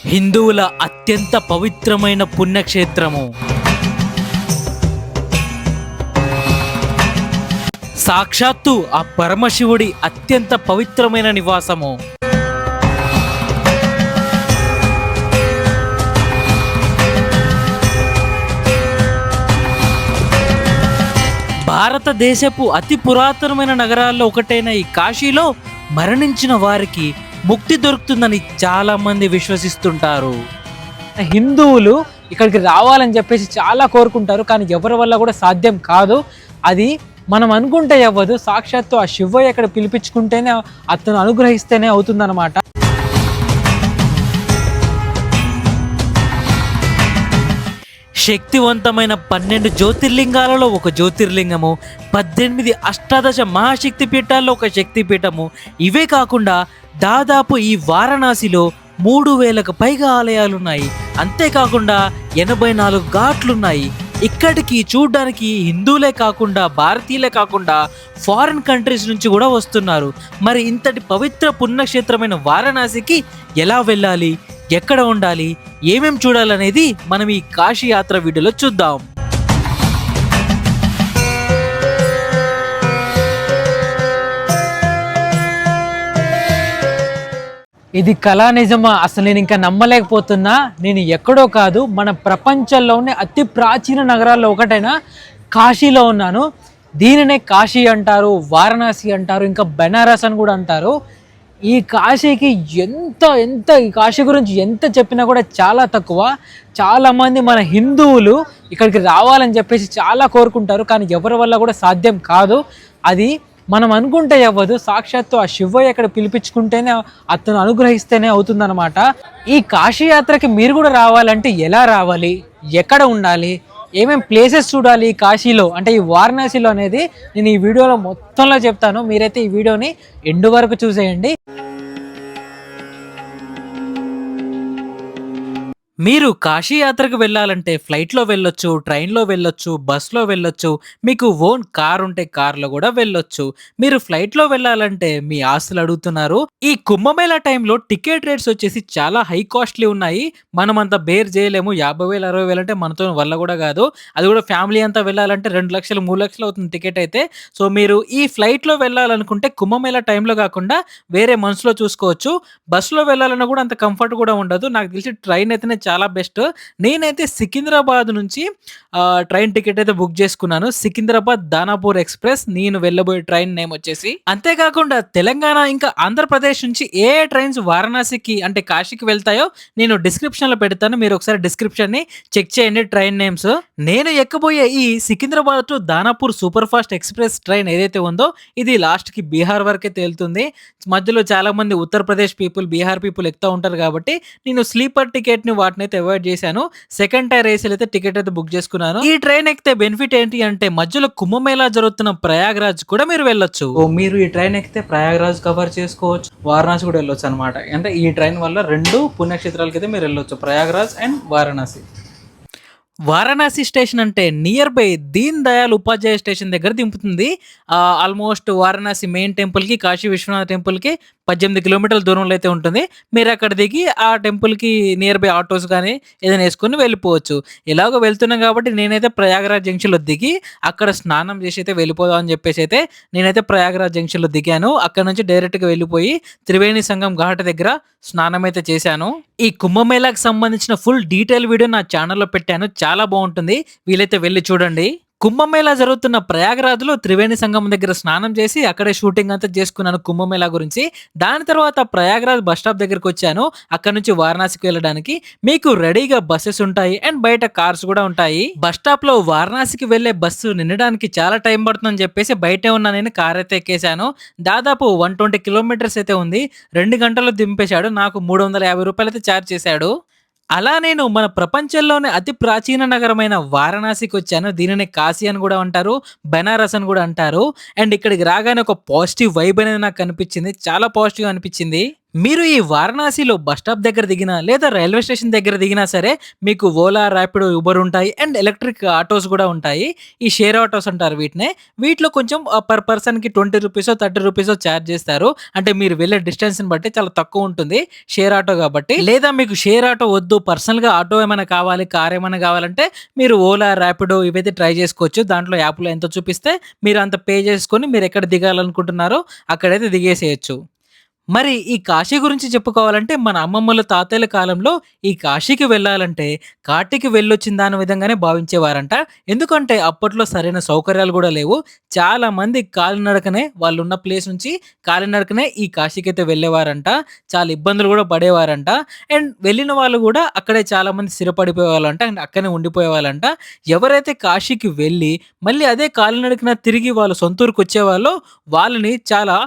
హిందువుల అత్యంత పవిత్రమైన పుణ్యక్షేత్రము, సాక్షాత్తు ఆ పరమశివుడి అత్యంత పవిత్రమైన నివాసము. భారతదేశపు అతి పురాతనమైన నగరాల్లో ఒకటైన ఈ కాశీలో మరణించిన వారికి ముక్తి దొరుకుతుందని చాలా మంది విశ్వసిస్తుంటారు. హిందువులు ఇక్కడికి రావాలని చెప్పేసి చాలా కోరుకుంటారు, కానీ ఎవరి వల్ల కూడా సాధ్యం కాదు. అది మనం అనుకుంటే అవ్వదు. సాక్షాత్తు ఆ శివయ్య ఇక్కడ పిలిపించుకుంటేనే, అతను అనుగ్రహిస్తేనే అవుతుందన్నమాట. శక్తివంతమైన 12 జ్యోతిర్లింగాలలో ఒక జ్యోతిర్లింగము, 18 అష్టాదశ మహాశక్తి పీఠాల్లో ఒక శక్తిపీఠము. ఇవే కాకుండా దాదాపు ఈ వారణాసిలో 3000కు పైగా ఆలయాలున్నాయి. అంతేకాకుండా 84 ఘాట్లున్నాయి. ఇక్కడికి చూడడానికి హిందువులే కాకుండా, భారతీయులే కాకుండా ఫారిన్ కంట్రీస్ నుంచి కూడా వస్తున్నారు. మరి ఇంతటి పవిత్ర పుణ్యక్షేత్రమైన వారణాసికి ఎలా వెళ్ళాలి, ఎక్కడ ఉండాలి, ఏమేం చూడాలనేది మనం ఈ కాశీ యాత్ర వీడియోలో చూద్దాం. ఇది కళా నిజమా? అసలు నేను ఇంకా నమ్మలేకపోతున్నా. నేను ఎక్కడో కాదు, మన ప్రపంచంలోనే అతి ప్రాచీన నగరాల్లో ఒకటైన కాశీలో ఉన్నాను. దీనినే కాశీ అంటారు, వారణాసి అంటారు, ఇంకా బెనారస్ అని కూడా అంటారు. ఈ కాశీకి ఈ కాశీ గురించి ఎంత చెప్పినా కూడా చాలా తక్కువ. చాలామంది మన హిందువులు ఇక్కడికి రావాలని చెప్పేసి చాలా కోరుకుంటారు, కానీ ఎవరి వల్ల కూడా సాధ్యం కాదు. అది మనం అనుకుంటే అవ్వదు. సాక్షాత్తు ఆ శివయ్య ఇక్కడ పిలిపించుకుంటేనే, అతను అనుగ్రహిస్తేనే అవుతుందన్నమాట. ఈ కాశీ యాత్రకి మీరు కూడా రావాలంటే ఎలా రావాలి, ఎక్కడ ఉండాలి, ఏమేం ప్లేసెస్ చూడాలి కాశీలో, అంటే ఈ వారణాసిలో అనేది నేను ఈ వీడియోలో మొత్తంలో చెప్తాను. మీరైతే ఈ వీడియోని ఎండ్ వరకు చూసేయండి. మీరు కాశీ యాత్రకు వెళ్ళాలంటే ఫ్లైట్లో వెళ్ళొచ్చు, ట్రైన్లో వెళ్ళొచ్చు, బస్లో వెళ్ళొచ్చు, మీకు ఓన్ కార్ ఉంటే కార్లో కూడా వెళ్ళొచ్చు. మీరు ఫ్లైట్లో వెళ్ళాలంటే మీ ఆస్తులు అడుగుతున్నారు. ఈ కుంభమేళా టైంలో టికెట్ రేట్స్ వచ్చేసి చాలా హై కాస్ట్లీ ఉన్నాయి. మనం అంత బేర్ చేయలేము. 50,000 60,000 అంటే మనతో వల్ల కూడా కాదు. అది కూడా ఫ్యామిలీ అంతా వెళ్ళాలంటే 2 లక్షలు 3 లక్షలు అవుతుంది టికెట్ అయితే. సో మీరు ఈ ఫ్లైట్లో వెళ్ళాలనుకుంటే కుంభమేళా టైంలో కాకుండా వేరే మంత్స్లో చూసుకోవచ్చు. బస్సులో వెళ్ళాలన్నా కూడా అంత కంఫర్ట్ కూడా ఉండదు. నాకు తెలిసి ట్రైన్ అయితేనే చాలా బెస్ట్. నేనైతే సికింద్రాబాద్ నుంచి ట్రైన్ టికెట్ అయితే బుక్ చేసుకున్నాను. సికింద్రాబాద్ దానాపూర్ ఎక్స్ప్రెస్ నేను వెళ్ళబోయే ట్రైన్ నేమ్ వచ్చేసి. అంతేకాకుండా తెలంగాణ ఇంకా ఆంధ్రప్రదేశ్ నుంచి ఏ ట్రైన్స్ వారణాసికి అంటే కాశీకి వెళ్తాయో నేను డిస్క్రిప్షన్ లో పెడతాను. మీరు ఒకసారి డిస్క్రిప్షన్ ని చెక్ చేయండి ట్రైన్ నేమ్స్. నేను ఎక్కబోయే ఈ Secunderabad to Danapur super fast express train ఏదైతే ఉందో ఇది లాస్ట్ కి బీహార్ వరకే తేలుతుంది. మధ్యలో చాలా మంది ఉత్తరప్రదేశ్ పీపుల్, బీహార్ పీపుల్ ఎక్కుతా ఉంటారు కాబట్టి నేను స్లీపర్ టికెట్ ని వాటిని అయితే అవాయిడ్ చేశాను. సెకండ్ టైర్ ఏసీలు అయితే టికెట్ అయితే బుక్ చేసుకున్నాను. ఈ ట్రైన్ ఎక్కితే బెనిఫిట్ ఏంటి అంటే మధ్యలో కుంభమేళా జరుగుతున్న ప్రయాగ్రాజ్ కూడా మీరు వెళ్ళొచ్చు. మీరు ఈ ట్రైన్ ఎక్కితే ప్రయాగ్రాజ్ కవర్ చేసుకోవచ్చు, వారణాసి కూడా వెళ్ళొచ్చు అనమాట. అంటే ఈ ట్రైన్ వల్ల 2 పుణ్యక్షేత్రాలకి అయితే మీరు వెళ్ళొచ్చు, ప్రయాగ్రాజ్ అండ్ వారణాసి. వారణాసి స్టేషన్ అంటే near by Deen Dayal Upadhyaya station దగ్గర దింపుతుంది. ఆల్మోస్ట్ వారణాసి మెయిన్ టెంపుల్కి, కాశీ విశ్వనాథ్ టెంపుల్కి 18 కిలోమీటర్ల దూరంలో అయితే ఉంటుంది. మీరు అక్కడ దిగి ఆ టెంపుల్కి నియర్ బై ఆటోస్ కానీ ఏదైనా వేసుకొని వెళ్ళిపోవచ్చు. ఎలాగో వెళ్తున్నాం కాబట్టి నేనైతే ప్రయాగరాజ్ జంక్షన్లో దిగి అక్కడ స్నానం చేసి అయితే వెళ్ళిపోదాం అని చెప్పేసి అయితే నేనైతే ప్రయాగరాజ్ జంక్షన్లో దిగాను. అక్కడ నుంచి డైరెక్ట్గా వెళ్ళిపోయి త్రివేణి సంగం ఘాట్ దగ్గర స్నానం అయితే చేశాను. ఈ కుంభమేళాకి సంబంధించిన ఫుల్ డీటెయిల్ వీడియో నా ఛానల్లో పెట్టాను, చాలా బాగుంటుంది, వీలైతే వెళ్ళి చూడండి. కుంభమేళా జరుగుతున్న ప్రయాగరాజ్లో త్రివేణి సంగమం దగ్గర స్నానం చేసి అక్కడే షూటింగ్ అంతా చేసుకున్నాను కుంభమేళా గురించి. దాని తర్వాత ప్రయాగరాజ్ బస్ స్టాప్ దగ్గరకు వచ్చాను. అక్కడ నుంచి వారణాసికి వెళ్ళడానికి మీకు రెడీగా బస్సెస్ ఉంటాయి అండ్ బయట కార్స్ కూడా ఉంటాయి. బస్ స్టాప్ లో వారణాసికి వెళ్లే బస్సు నిండడానికి చాలా టైం పడుతుందని చెప్పేసి బయటే ఉన్న నేను కార్ అయితే ఎక్కేసాను. దాదాపు 120 కిలోమీటర్స్ అయితే ఉంది. 2 గంటల్లో దింపేశాడు. నాకు 350 రూపాయలు అయితే ఛార్జ్ చేశాడు. అలా నేను మన ప్రపంచంలోనే అతి ప్రాచీన నగరమైన వారణాసికి వచ్చాను. దీనిని కాశీ అని కూడా అంటారు, బెనారస్ అని కూడా అంటారు. అండ్ ఇక్కడికి రాగానే ఒక పాజిటివ్ వైబ్ అనేది నాకు కనిపించింది, చాలా పాజిటివ్ అనిపించింది. మీరు ఈ వారణాసిలో బస్ స్టాప్ దగ్గర దిగినా, లేదా రైల్వే స్టేషన్ దగ్గర దిగినా సరే, మీకు ఓలా, ర్యాపిడో, ఉబర్ ఉంటాయి. అండ్ ఎలక్ట్రిక్ ఆటోస్ గూడా ఉంటాయి. ఈ షేర్ ఆటోస్ అంటారు వీటినే. వీటిలో కొంచెం పర్ పర్సన్‌కి రూ. 20 30 చార్జ్ చేస్తారు. అంటే మీరు వెళ్ళే డిస్టెన్స్‌ని బట్టి చాలా తక్కువ ఉంటుంది. షేర్ ఆటో గాబట్టి. లేదా మీకు షేర్ ఆటో వద్దు, పర్సనల్‌గా ఆటో ఏమైనా కావాలి, కార్ ఏమైనా కావాలంటే మీరు ఓలా, ర్యాపిడో ఇవైతే ట్రై చేసుకోవచ్చు. దాంట్లో యాప్‌లో ఎంత చూపిస్తే మీరు అంత పే చేసుకొని మీరు ఎక్కడ దిగాలనుకుంటున్నారో అక్కడైతే దిగేసేయొచ్చు. మరి ఈ కాశీ గురించి చెప్పుకోవాలంటే మన అమ్మమ్మల, తాతయ్యల కాలంలో ఈ కాశీకి వెళ్ళాలంటే కాటికి వెళ్ళొచ్చిన దాని విధంగానే భావించేవారంట. ఎందుకంటే అప్పట్లో సరైన సౌకర్యాలు గూడా లేవు. చాలామంది కాలినడకనే వాళ్ళున్న ప్లేస్ నుంచి కాలినడకనే ఈ కాశీకైతే వెళ్ళేవారంట. చాలా ఇబ్బందులు గూడా పడేవారంట. అండ్ వెళ్ళిన వాళ్ళు గూడా అక్కడే చాలామంది స్థిరపడిపోయేవాళ్ళంట. అండ్ అక్కడనే ఉండిపోయేవాళ్ళంట. ఎవరైతే కాశీకి వెళ్ళి మళ్ళీ అదే కాలినడకన తిరిగి వాళ్ళ సొంత ఊరికొచ్చేవాళ్ళో వాళ్ళని చాలా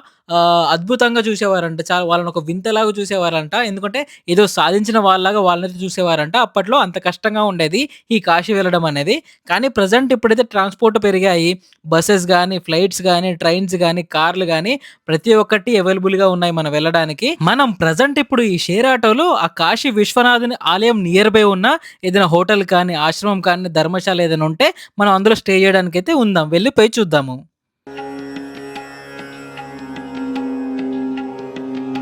అద్భుతంగా చూసేవారంట. వాళ్ళని ఒక వింతలాగా చూసేవారంట. ఎందుకంటే ఏదో సాధించిన వాళ్ళలాగా వాళ్ళనైతే చూసేవారంట. అప్పట్లో అంత కష్టంగా ఉండేది ఈ కాశీ వెళ్ళడం అనేది. కానీ ప్రెజెంట్ ఇప్పుడైతే ట్రాన్స్‌పోర్ట్ పెరిగాయి. బసెస్ గాని, ఫ్లైట్స్ గాని, ట్రైన్స్ గాని, కార్లు గాని ప్రతి ఒక్కటి అవైలబుల్‌గా ఉన్నాయి మనం వెళ్ళడానికి. మనం ప్రెజెంట్ ఇప్పుడు ఈ షేర్ ఆటోలో ఆ కాశీ విశ్వనాథుని ఆలయం నియర్ బై ఉన్న ఏదైనా హోటల్ కానీ, ఆశ్రమం కానీ, ధర్మశాల ఏదైనా ఉంటే మనం అందులో స్టే చేయడానికైతే ఉందాం. వెళ్లి పోయి చూద్దాము.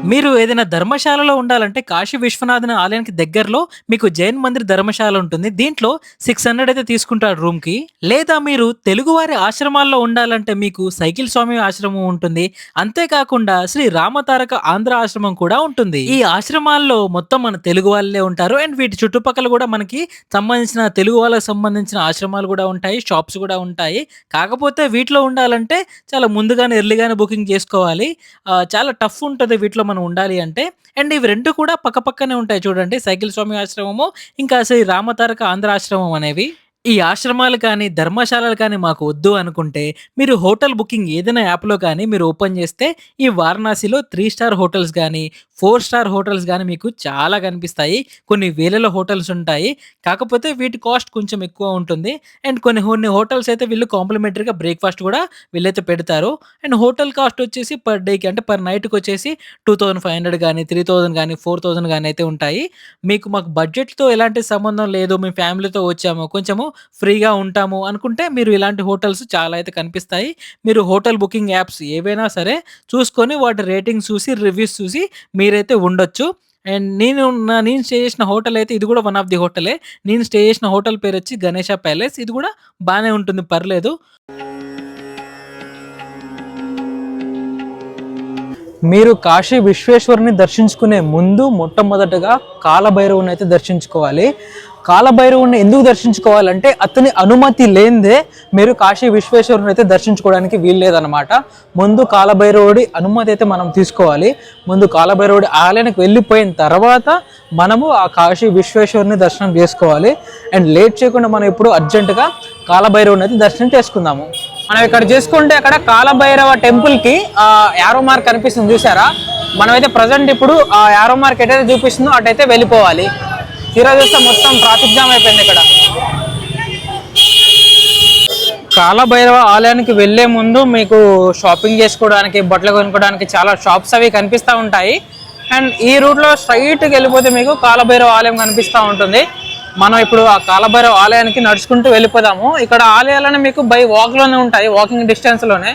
మీరు ఏదైనా ధర్మశాలలో ఉండాలంటే కాశీ విశ్వనాథన్ ఆలయానికి దగ్గరలో మీకు జైన్ మందిర్ ధర్మశాల ఉంటుంది. దీంట్లో 600 అయితే తీసుకుంటాడు రూమ్‌కి. లేదా మీరు తెలుగువారి ఆశ్రమాల్లో ఉండాలంటే మీకు సైకిల్ స్వామి ఆశ్రమం ఉంటుంది. అంతేకాకుండా శ్రీ రామతారక ఆంధ్ర ఆశ్రమం కూడా ఉంటుంది. ఈ ఆశ్రమాల్లో మొత్తం మన తెలుగు వాళ్ళే ఉంటారు. అండ్ వీటి చుట్టుపక్కల కూడా మనకి సంబంధించిన తెలుగు వాళ్ళకి సంబంధించిన ఆశ్రమాలు కూడా ఉంటాయి. షాప్స్ కూడా ఉంటాయి. కాకపోతే వీటిలో ఉండాలంటే చాలా ముందుగానే ఎర్లీగానే బుకింగ్ చేసుకోవాలి. చాలా టఫ్ ఉంటది వీటిలో మనం ఉండాలి అంటే. అండ్ ఇవి 2 కూడా పక్కపక్కనే ఉంటాయి చూడండి. సైకిల్ స్వామి ఆశ్రమము, ఇంకా శ్రీ రామతారక ఆంధ్ర ఆశ్రమం అనేవి. ఈ ఆశ్రమాలు కానీ, ధర్మశాలలు కానీ మాకు వద్దు అనుకుంటే మీరు హోటల్ బుకింగ్ ఏదైనా యాప్‌లో కానీ మీరు ఓపెన్ చేస్తే ఈ వారణాసిలో 3 స్టార్ హోటల్స్ గానీ, 4 స్టార్ హోటల్స్ గానీ మీకు చాలా కనిపిస్తాయి. కొన్ని వేలలో హోటల్స్ ఉంటాయి. కాకపోతే వీటి కాస్ట్ కొంచెం ఎక్కువ ఉంటుంది. అండ్ కొన్ని హోటల్స్ అయితే వీళ్ళు కాంప్లిమెంటరీగా బ్రేక్‌ఫాస్ట్ కూడా వీళ్ళైతే పెడతారు. అండ్ హోటల్ కాస్ట్ వచ్చేసి పర్ డేకి అంటే పర్ నైట్‌కొచ్చేసి 2500 గానీ, 3000 గానీ, 4000 గానీ అయితే ఉంటాయి. మాకు బడ్జెట్‌తో ఎలాంటి సంబంధం లేదు. మేము ఫ్యామిలీతో వచ్చాము. కొంచెము ఫ్రీగా ఉంటాము అనుకుంటే మీరు ఇలాంటి హోటల్స్ చాలా అయితే కనిపిస్తాయి. మీరు హోటల్ బుకింగ్ యాప్స్ ఏవైనా సరే చూసుకొని వాటి రేటింగ్స్ చూసి, రివ్యూస్ చూసి మీరైతే ఉండొచ్చు. అండ్ నేను స్టే చేసిన హోటల్ అయితే ఇది కూడా వన్ ఆఫ్ ది హోటలే. నేను స్టే చేసిన హోటల్ పేరొచ్చి గణేష ప్యాలెస్. ఇది కూడా బానే ఉంటుంది, పర్లేదు. మీరు కాశీ విశ్వేశ్వరుని దర్శించుకునే ముందు మొట్టమొదటగా కాలభైరవుని అయితే దర్శించుకోవాలి. కాలభైరవుని ఎందుకు దర్శించుకోవాలంటే అతని అనుమతి లేనిదే మీరు కాశీ విశ్వేశ్వరుని అయితే దర్శించుకోవడానికి వీల్లేదనమాట. ముందు కాలభైరవుడి అనుమతి అయితే మనం తీసుకోవాలి. ముందు కాలభైరవుడి ఆలయానికి వెళ్ళిపోయిన తర్వాత మనము ఆ కాశీ విశ్వేశ్వరుని దర్శనం చేసుకోవాలి. అండ్ లేట్ చేయకుండా మనం ఇప్పుడు అర్జెంటుగా కాలభైరవుని అయితే దర్శనం చేసుకుందాము. మనం ఇక్కడ చేసుకుంటే అక్కడ కాలభైరవ టెంపుల్కి యారో మార్క్ కనిపిస్తుంది చూసారా. మనమైతే ప్రజెంట్ ఇప్పుడు ఆ యారో మార్క్ ఎటైతే చూపిస్తుందో అటైతే వెళ్ళిపోవాలి. తీరా చూస్తే మొత్తం ట్రాఫిక్ జామ్ అయిపోయింది ఇక్కడ. కాలభైరవ ఆలయానికి వెళ్ళే ముందు మీకు షాపింగ్ చేసుకోవడానికి, బట్టలు కొనుక్కోవడానికి చాలా షాప్స్ అవి కనిపిస్తూ ఉంటాయి. అండ్ ఈ రూట్లో స్ట్రైట్కి వెళ్ళిపోతే మీకు కాలభైరవ ఆలయం కనిపిస్తూ ఉంటుంది. మనం ఇప్పుడు ఆ కాలభైరవ ఆలయానికి నడుచుకుంటూ వెళ్ళిపోదాము. ఇక్కడ ఆలయాలనే మీకు బై వాక్లోనే ఉంటాయి, వాకింగ్ డిస్టెన్స్లోనే.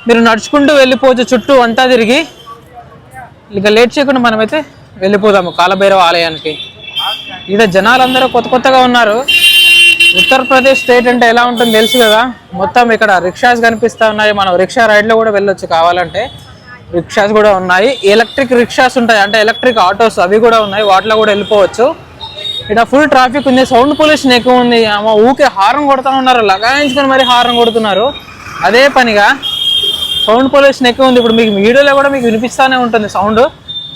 మీరు నడుచుకుంటూ వెళ్ళిపోవచ్చు చుట్టూ అంతా తిరిగి. ఇక లేట్ చేయకుండా మనమైతే వెళ్ళిపోదాము కాలభైరవ ఆలయానికి. ఇక్కడ జనాలందరూ కొత్తగా ఉన్నారు. ఉత్తరప్రదేశ్ స్టేట్ అంటే ఎలా ఉంటుందో తెలుసు కదా. మొత్తం ఇక్కడ రిక్షాస్ కనిపిస్తూ ఉన్నాయి. మనం రిక్షా రైడ్లో కూడా వెళ్ళొచ్చు కావాలంటే. రిక్షాస్ కూడా ఉన్నాయి. ఎలక్ట్రిక్ రిక్షాస్ ఉంటాయి, అంటే ఎలక్ట్రిక్ ఆటోస్ అవి కూడా ఉన్నాయి. వాటిలో కూడా వెళ్ళిపోవచ్చు. ఇక్కడ ఫుల్ ట్రాఫిక్ ఉంది. సౌండ్ పొల్యూషన్ ఎక్కువ ఉంది. ఊకే హార్న్ కొడుతూ ఉన్నారు, లగాయించుకొని మరి హార్న్ కొడుతున్నారు. అదే పనిగా సౌండ్ పొల్యూషన్ ఎక్కువ ఉంది. ఇప్పుడు మీకు వీడియోలో కూడా మీకు వినిపిస్తూనే ఉంటుంది సౌండ్.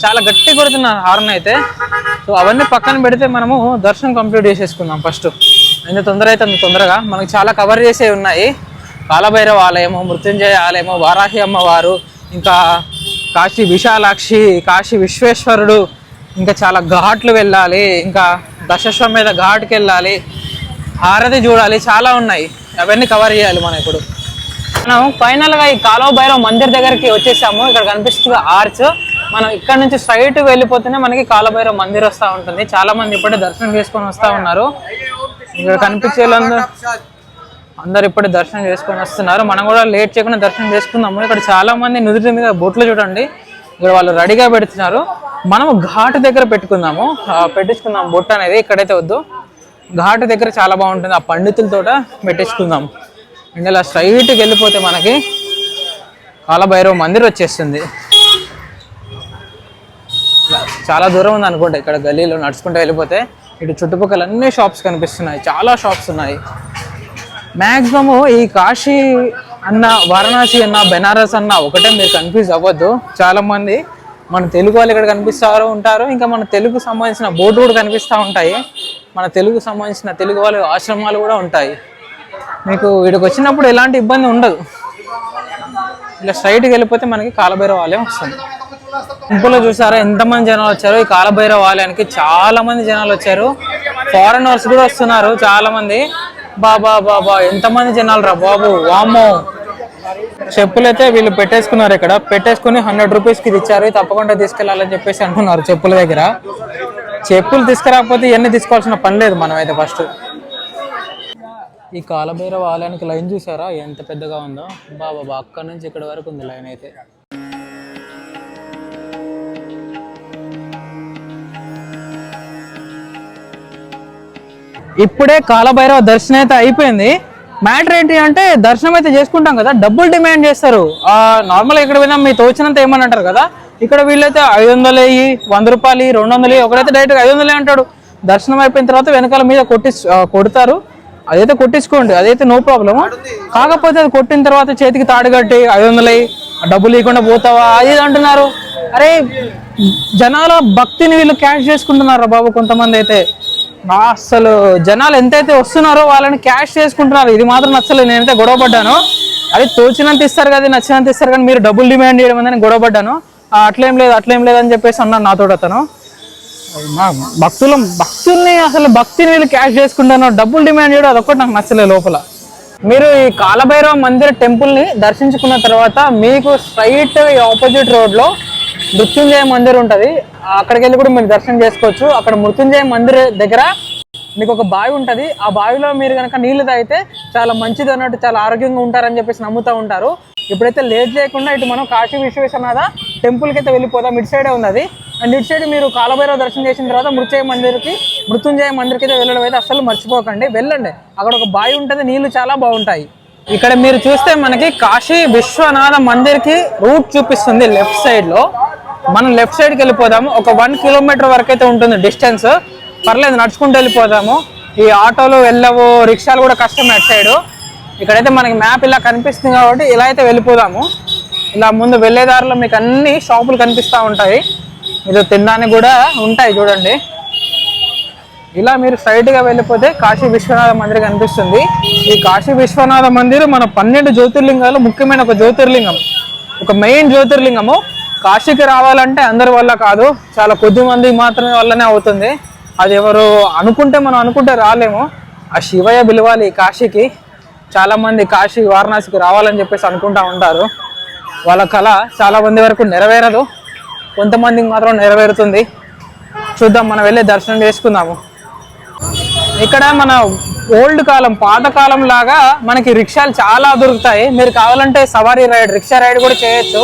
చాలా గట్టి కొడుతున్నారు హార్న్ అయితే. సో అవన్నీ పక్కన పెడితే మనము దర్శనం కంప్లీట్ చేసేసుకుందాం ఫస్ట్. ఎంత తొందర అయితే అంత తొందరగా. మనకు చాలా కవర్ చేసే ఉన్నాయి. కాలభైరవ ఆలయము, మృత్యుంజయ ఆలయము, వారాహి అమ్మవారు, ఇంకా కాశీ విశాలాక్షి, కాశీ విశ్వేశ్వరుడు, ఇంకా చాలా ఘాట్లు వెళ్ళాలి, ఇంకా దశాశ్వమేధ ఘాట్కి వెళ్ళాలి, హారతి చూడాలి, చాలా ఉన్నాయి. అవన్నీ కవర్ చేయాలి మనం ఇప్పుడు. మనం ఫైనల్గా ఈ కాలభైరవ మందిర్ దగ్గరికి వచ్చేసాము. ఇక్కడ కనిపిస్తుంది ఆర్చ్. మనం ఇక్కడ నుంచి స్ట్రైట్ వెళ్ళిపోతేనే మనకి కాలభైరవ మందిర్ వస్తూ ఉంటుంది. చాలా మంది ఇప్పుడే దర్శనం చేసుకొని వస్తూ ఉన్నారు. ఇక్కడ కనిపించే అందరు ఇప్పుడే దర్శనం చేసుకొని వస్తున్నారు. మనం కూడా లేట్ చేయకుండా దర్శనం చేసుకుందాము. ఇక్కడ చాలా మంది నుదుటి మీద బొట్లు చూడండి, ఇక్కడ వాళ్ళు రెడీగా పెడుతున్నారు. మనము ఘాటు దగ్గర పెట్టించుకుందాం బొట్టు అనేది. ఇక్కడైతే వద్దు, ఘాటు దగ్గర చాలా బాగుంటుంది. ఆ పండితులతో పెట్టించుకుందాం. ఇలా స్ట్రైట్కి వెళ్ళిపోతే మనకి కాలభైరవ మందిర్ వచ్చేస్తుంది. చాలా దూరం ఉంది అనుకుంటా. ఇక్కడ గల్లీలో నడుచుకుంటూ వెళ్ళిపోతే ఇటు చుట్టుపక్కల అన్ని షాప్స్ కనిపిస్తున్నాయి, చాలా షాప్స్ ఉన్నాయి. మ్యాక్సిమము ఈ కాశీ అన్న, వారణాసి అన్న, బెనారస్ అన్న ఒకటే, మీరు కన్ఫ్యూజ్ అవ్వద్దు. చాలా మంది మన తెలుగు వాళ్ళు ఇక్కడ కనిపిస్తూ ఉంటారు. ఇంకా మన తెలుగుకు సంబంధించిన బోర్డు కూడా కనిపిస్తూ ఉంటాయి. మన తెలుగుకు సంబంధించిన తెలుగు వాళ్ళ ఆశ్రమాలు కూడా ఉంటాయి. మీకు వీడికి వచ్చినప్పుడు ఎలాంటి ఇబ్బంది ఉండదు. ఇలా స్ట్రైట్కి వెళ్ళిపోతే మనకి కాలభైరవ ఆలయం వస్తుంది. టెంపుల్లో చూసారా ఎంతమంది జనాలు వచ్చారు. ఈ కాలభైరవ ఆలయానికి చాలా మంది జనాలు వచ్చారు. ఫారెనర్స్ కూడా వస్తున్నారు చాలా మంది. బాబా బాబా ఎంతమంది జనాలు రా బాబు, వామ్మో. చెప్పులు అయితే వీళ్ళు పెట్టేసుకున్నారు. ఇక్కడ పెట్టేసుకుని 100 రూపీస్కి ఇది ఇచ్చారు. తప్పకుండా తీసుకెళ్లాలని చెప్పేసి అంటున్నారు చెప్పుల దగ్గర. చెప్పులు తీసుకురాకపోతే ఇవన్నీ తీసుకోవాల్సిన పని లేదు మనం అయితే. ఫస్ట్ ఈ కాలభైరవ ఆలయానికి లైన్ చూసారా ఎంత పెద్దగా ఉందో. బాబా అక్కడ నుంచి ఇక్కడ వరకు ఉంది లైన్ అయితే. ఇప్పుడే కాలభైరవ దర్శనం అయితే అయిపోయింది. మ్యాటర్ ఏంటి అంటే, దర్శనం అయితే చేసుకుంటాం కదా, డబ్బులు డిమాండ్ చేస్తారు. నార్మల్గా ఇక్కడ పోయినా మీ తోచినంత ఏమని అంటారు కదా. ఇక్కడ వీళ్ళైతే 500 100 రూపాయలు 200, ఒకడైతే డైరెక్ట్గా 500 అంటాడు. దర్శనం అయిపోయిన తర్వాత వెనకాల మీద కొడతారు. అదైతే కొట్టించుకోండి, అదైతే నో ప్రాబ్లము. కాకపోతే అది కొట్టిన తర్వాత చేతికి తాడు కట్టి 500 డబ్బులు ఇవ్వకుండా పోతావా అది అంటున్నారు. అరే జనాల భక్తిని వీళ్ళు క్యాష్ చేసుకుంటున్నారు బాబు. కొంతమంది అయితే అసలు జనాలు ఎంతైతే వస్తున్నారో వాళ్ళని క్యాష్ చేసుకుంటున్నారు. ఇది మాత్రం నచ్చలేదు. నేనైతే గొడవపడ్డాను. అది తోచినంత ఇస్తారు కదా, నచ్చినంత ఇస్తారు కానీ మీరు డబ్బులు డిమాండ్ చేయడం అని గొడవపడ్డాను. అట్లేం లేదు అని చెప్పేసి అన్నాను నాతో అతను. భక్తుల్ని అసలు భక్తిని వీళ్ళు క్యాష్ చేసుకుంటాను, డబ్బులు డిమాండ్ చేయడం అదొక్కటి నాకు నచ్చలేదు లోపల. మీరు ఈ కాలభైరవ మందిర టెంపుల్ని దర్శించుకున్న తర్వాత మీకు స్ట్రైట్ ఆపోజిట్ రోడ్లో మృత్యుంజయ మందిర్ ఉంటుంది. అక్కడికి వెళ్ళి కూడా మీరు దర్శనం చేసుకోవచ్చు. అక్కడ మృత్యుంజయ మందిర్ దగ్గర మీకు ఒక బావి ఉంటుంది. ఆ బావిలో మీరు కనుక నీళ్లు తాగితే చాలా మంచిది అన్నట్టు, చాలా ఆరోగ్యంగా ఉంటారని చెప్పేసి నమ్ముతూ ఉంటారు. ఇప్పుడైతే లేట్ చేయకుండా ఇటు మనం కాశీ విశ్వేశ్వరనాథ టెంపుల్కి అయితే వెళ్ళిపోదాం. ఇటు సైడే ఉంది అది. అండ్ ఇటు సైడ్ మీరు కాలభైరవ దర్శనం చేసిన తర్వాత మృత్యుంజయ మందిర్కి అయితే వెళ్ళడం అయితే అస్సలు మర్చిపోకండి, వెళ్ళండి. అక్కడ ఒక బావి ఉంటుంది, నీళ్లు చాలా బాగుంటాయి. ఇక్కడ మీరు చూస్తే మనకి కాశీ విశ్వనాథ మందిర్కి రూట్ చూపిస్తుంది లెఫ్ట్ సైడ్లో. మనం లెఫ్ట్ సైడ్కి వెళ్ళిపోదాము. ఒక 1 కిలోమీటర్ వరకు అయితే ఉంటుంది డిస్టెన్స్. పర్లేదు, నడుచుకుంటూ వెళ్ళిపోదాము. ఈ ఆటోలు వెళ్ళవు, రిక్షాలు కూడా కష్టం అటు సైడు. ఇక్కడైతే మనకి మ్యాప్ ఇలా కనిపిస్తుంది కాబట్టి ఇలా అయితే వెళ్ళిపోదాము. ఇలా ముందు వెళ్ళేదారిలో మీకు అన్ని షాపులు కనిపిస్తూ ఉంటాయి. మీరు తినడానికి కూడా ఉంటాయి చూడండి. ఇలా మీరు స్ట్రైట్గా వెళ్ళిపోతే కాశీ విశ్వనాథ మందిర్ కనిపిస్తుంది. ఈ కాశీ విశ్వనాథ మందిర్ మన 12 జ్యోతిర్లింగాలు ముఖ్యమైన ఒక జ్యోతిర్లింగం, ఒక మెయిన్ జ్యోతిర్లింగము. కాశీకి రావాలంటే అందరి వల్ల కాదు, చాలా కొద్ది మంది మాత్రమే వల్లనే అవుతుంది. అది ఎవరు మనం అనుకుంటే రాలేము. ఆ శివయ్య పిలవాలి కాశీకి. చాలామంది కాశీ వారణాసికి రావాలని చెప్పేసి అనుకుంటా ఉంటారు. వాళ్ళ కళ చాలా మంది వరకు నెరవేరదు, కొంతమందికి మాత్రం నెరవేరుతుంది. చూద్దాం, మనం వెళ్ళి దర్శనం చేసుకుందాము. ఇక్కడ మన ఓల్డ్ కాలం, పాతకాలం లాగా మనకి రిక్షాలు చాలా దొరుకుతాయి. మీరు కావాలంటే సవారీ రైడ్, రిక్షా రైడ్ కూడా చేయొచ్చు.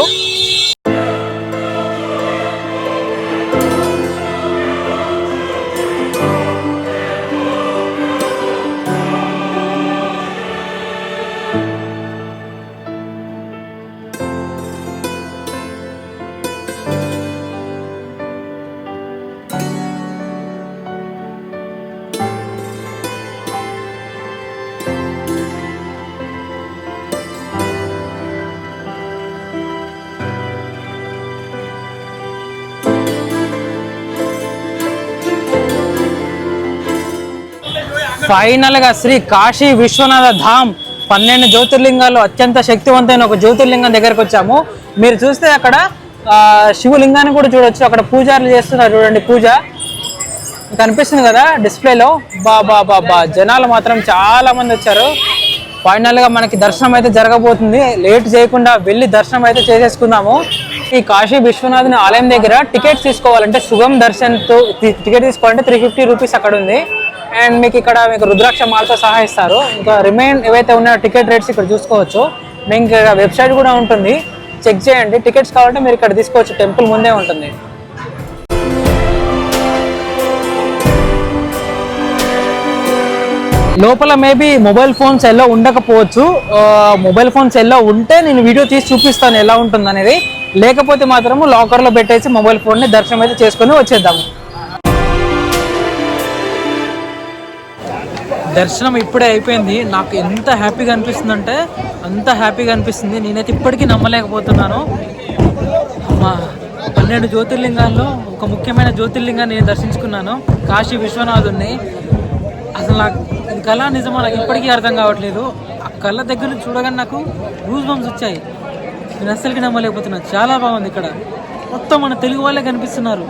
ఫైనల్ గా శ్రీ కాశీ విశ్వనాథ ధామ్ 12 జ్యోతిర్లింగాలు అత్యంత శక్తివంతమైన ఒక జ్యోతిర్లింగం దగ్గరకు వచ్చాము. మీరు చూస్తే అక్కడ శివలింగాన్ని కూడా చూడొచ్చు. అక్కడ పూజారులు చేస్తున్నారు చూడండి, పూజ కనిపిస్తుంది కదా డిస్ప్లేలో. బాబా జనాలు మాత్రం చాలా మంది వచ్చారు. ఫైనల్ గా మనకి దర్శనం అయితే జరగబోతుంది. లేట్ చేయకుండా వెళ్ళి దర్శనం అయితే చేసేసుకుందాము. ఈ కాశీ విశ్వనాథుని ఆలయం దగ్గర టికెట్స్ తీసుకోవాలంటే సుగమ్ దర్శన్ తో టికెట్ తీసుకోవాలంటే 350 రూపీస్ అక్కడ ఉంది. అండ్ మీకు ఇక్కడ మీకు రుద్రాక్ష మాలతో సహా ఇస్తారు. ఇంకా రిమైన్ ఏవైతే ఉన్నాయో టికెట్ రేట్స్ ఇక్కడ చూసుకోవచ్చు. మీకు ఇక్కడ వెబ్సైట్ కూడా ఉంటుంది, చెక్ చేయండి. టికెట్స్ కావాలంటే మీరు ఇక్కడ తీసుకోవచ్చు, టెంపుల్ ముందే ఉంటుంది. లోపల మేబీ మొబైల్ ఫోన్స్ ఎలా ఉండకపోవచ్చు. మొబైల్ ఫోన్స్ ఎలా ఉంటే నేను వీడియో తీసి చూపిస్తాను ఎలా ఉంటుంది అనేది. లేకపోతే మాత్రము లాకర్లో పెట్టేసి మొబైల్ ఫోన్ని దర్శనం అయితే చేసుకొని వచ్చేద్దాము. దర్శనం ఇప్పుడే అయిపోయింది. నాకు ఎంత హ్యాపీగా అనిపిస్తుంది అంటే అంత హ్యాపీగా అనిపిస్తుంది. నేనైతే ఇప్పటికీ నమ్మలేకపోతున్నాను. అమ్మా, 12 జ్యోతిర్లింగాల్లో ఒక ముఖ్యమైన జ్యోతిర్లింగాన్ని నేను దర్శించుకున్నాను, కాశీ విశ్వనాథుడిని. అసలు నాకు ఇది కళ నిజమా నాకు ఇప్పటికీ అర్థం కావట్లేదు. ఆ కళ్ళ దగ్గర నుంచి చూడగానే నాకు గూస్ బంప్స్ వచ్చాయి. నేను అస్సలకి నమ్మలేకపోతున్నాను. చాలా బాగుంది. ఇక్కడ మొత్తం మన తెలుగు వాళ్ళే కనిపిస్తున్నారు.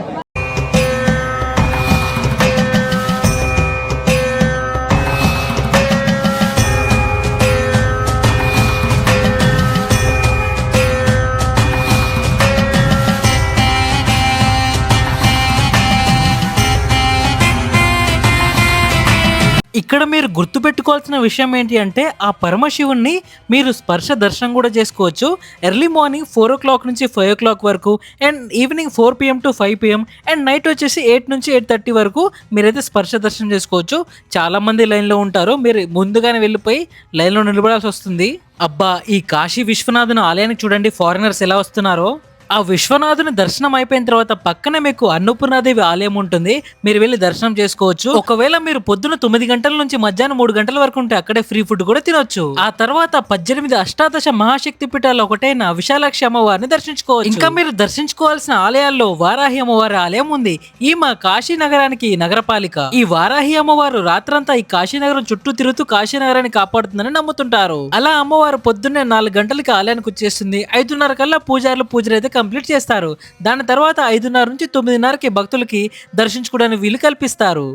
ఇక్కడ మీరు గుర్తుపెట్టుకోవాల్సిన విషయం ఏంటి అంటే ఆ పరమశివుణ్ణి మీరు స్పర్శ దర్శనం కూడా చేసుకోవచ్చు. ఎర్లీ మార్నింగ్ 4 o'clock నుంచి 5 o'clock వరకు, and evening 4 PM to 5 PM, and night వచ్చేసి 8 నుంచి 8:30 వరకు మీరైతే స్పర్శ దర్శనం చేసుకోవచ్చు. చాలామంది లైన్లో ఉంటారు, మీరు ముందుగానే వెళ్ళిపోయి లైన్లో నిలబడాల్సి వస్తుంది. అబ్బా, ఈ కాశీ విశ్వనాథుని ఆలయానికి చూడండి ఫారినర్స్ ఎలా వస్తున్నారో. ఆ విశ్వనాథుని దర్శనం అయిపోయిన తర్వాత పక్కనే మీకు అన్నపూర్ణాదేవి ఆలయం ఉంటుంది, మీరు వెళ్ళి దర్శనం చేసుకోవచ్చు. ఒకవేళ మీరు పొద్దున 9 గంటల నుంచి మధ్యాహ్నం 3 గంటల వరకు ఉంటే అక్కడే ఫ్రీ ఫుడ్ కూడా తినొచ్చు. ఆ తర్వాత 18 అష్టాదశ మహాశక్తి పీఠాలు ఒకటైన విశాలాక్షి అమ్మవారిని దర్శించుకోవచ్చు. ఇంకా మీరు దర్శించుకోవాల్సిన ఆలయాల్లో వారాహి అమ్మవారి ఆలయం ఉంది. ఈమె కాశీ నగరానికి నగరపాలిక. ఈ వారాహి అమ్మవారు రాత్రంతా ఈ కాశీ నగరం చుట్టూ తిరుగుతూ కాశీ నగరాన్ని కాపాడుతుందని నమ్ముతుంటారు. అలా అమ్మవారు పొద్దున్నే 4 గంటలకి ఆలయానికి వచ్చేస్తుంది. 5:30 కల్లా పూజలు అయితే కంప్లీట్ చేస్తారు. దాని తర్వాత 5:30 నుంచి 9:30కి భక్తులకి దర్శించుకోవడానికి వీలు కల్పిస్తారు.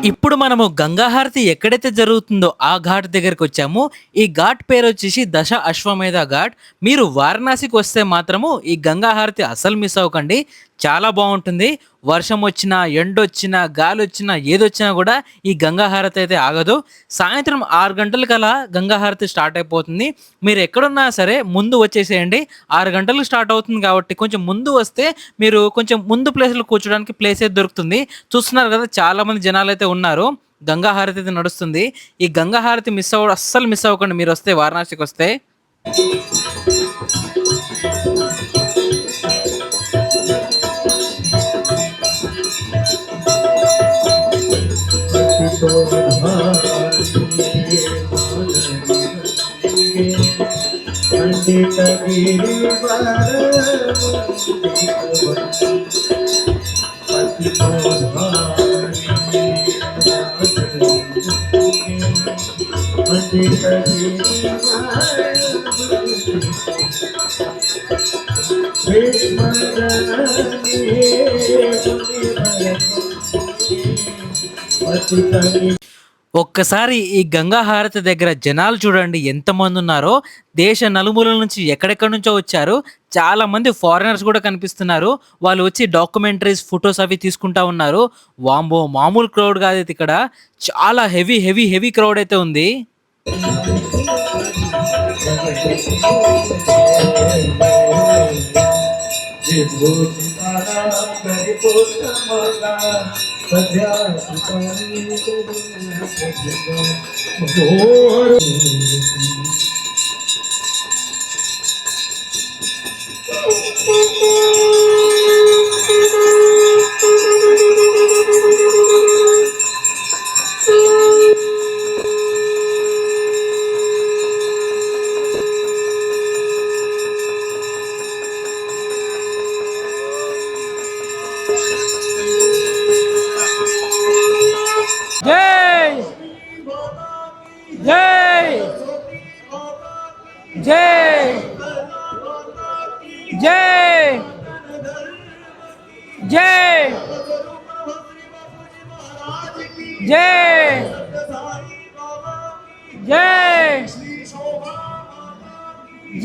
ఇప్పుడు మనము గంగాహారతి ఎక్కడైతే జరుగుతుందో ఆ ఘాట్ దగ్గరికి వచ్చాము. ఈ ఘాట్ పేరు వచ్చేసి దశ అశ్వమేధ ఘాట్. మీరు వారణాసికి వస్తే మాత్రము ఈ గంగాహారతి అస్సలు మిస్ అవ్వకండి, చాలా బాగుంటుంది. వర్షం వచ్చినా, ఎండొచ్చినా, గాలి వచ్చినా, ఏదొచ్చినా కూడా ఈ గంగాహారతి అయితే ఆగదు. సాయంత్రం 6 గంటలకల్లా గంగాహారతి స్టార్ట్ అయిపోతుంది. మీరు ఎక్కడున్నా సరే ముందు వచ్చేసేయండి. 6 గంటలకు స్టార్ట్ అవుతుంది కాబట్టి కొంచెం ముందు వస్తే మీరు కొంచెం ముందు ప్లేస్లో కూర్చోడానికి ప్లేస్ అయితే దొరుకుతుంది. చూస్తున్నారు కదా, చాలా మంది జనాలు అయితే ఉన్నారు. గంగాహారతి అయితే నడుస్తుంది. ఈ గంగాహారతి అస్సలు మిస్ అవ్వకండి మీరు వస్తే, వారణాసికి వస్తే. ఒక్కసారి ఈ గంగాహారతి దగ్గర జనాలు చూడండి ఎంతమంది ఉన్నారో. దేశ నలుమూలల నుంచి ఎక్కడెక్కడి నుంచో వచ్చారు. చాలా మంది ఫారినర్స్ కూడా కనిపిస్తున్నారు. వాళ్ళు వచ్చి డాక్యుమెంటరీస్, ఫొటోస్ అవి తీసుకుంటా ఉన్నారు. వాంబో, మామూలు క్రౌడ్ కాదు ఇక్కడ, చాలా హెవీ క్రౌడ్ అయితే ఉంది.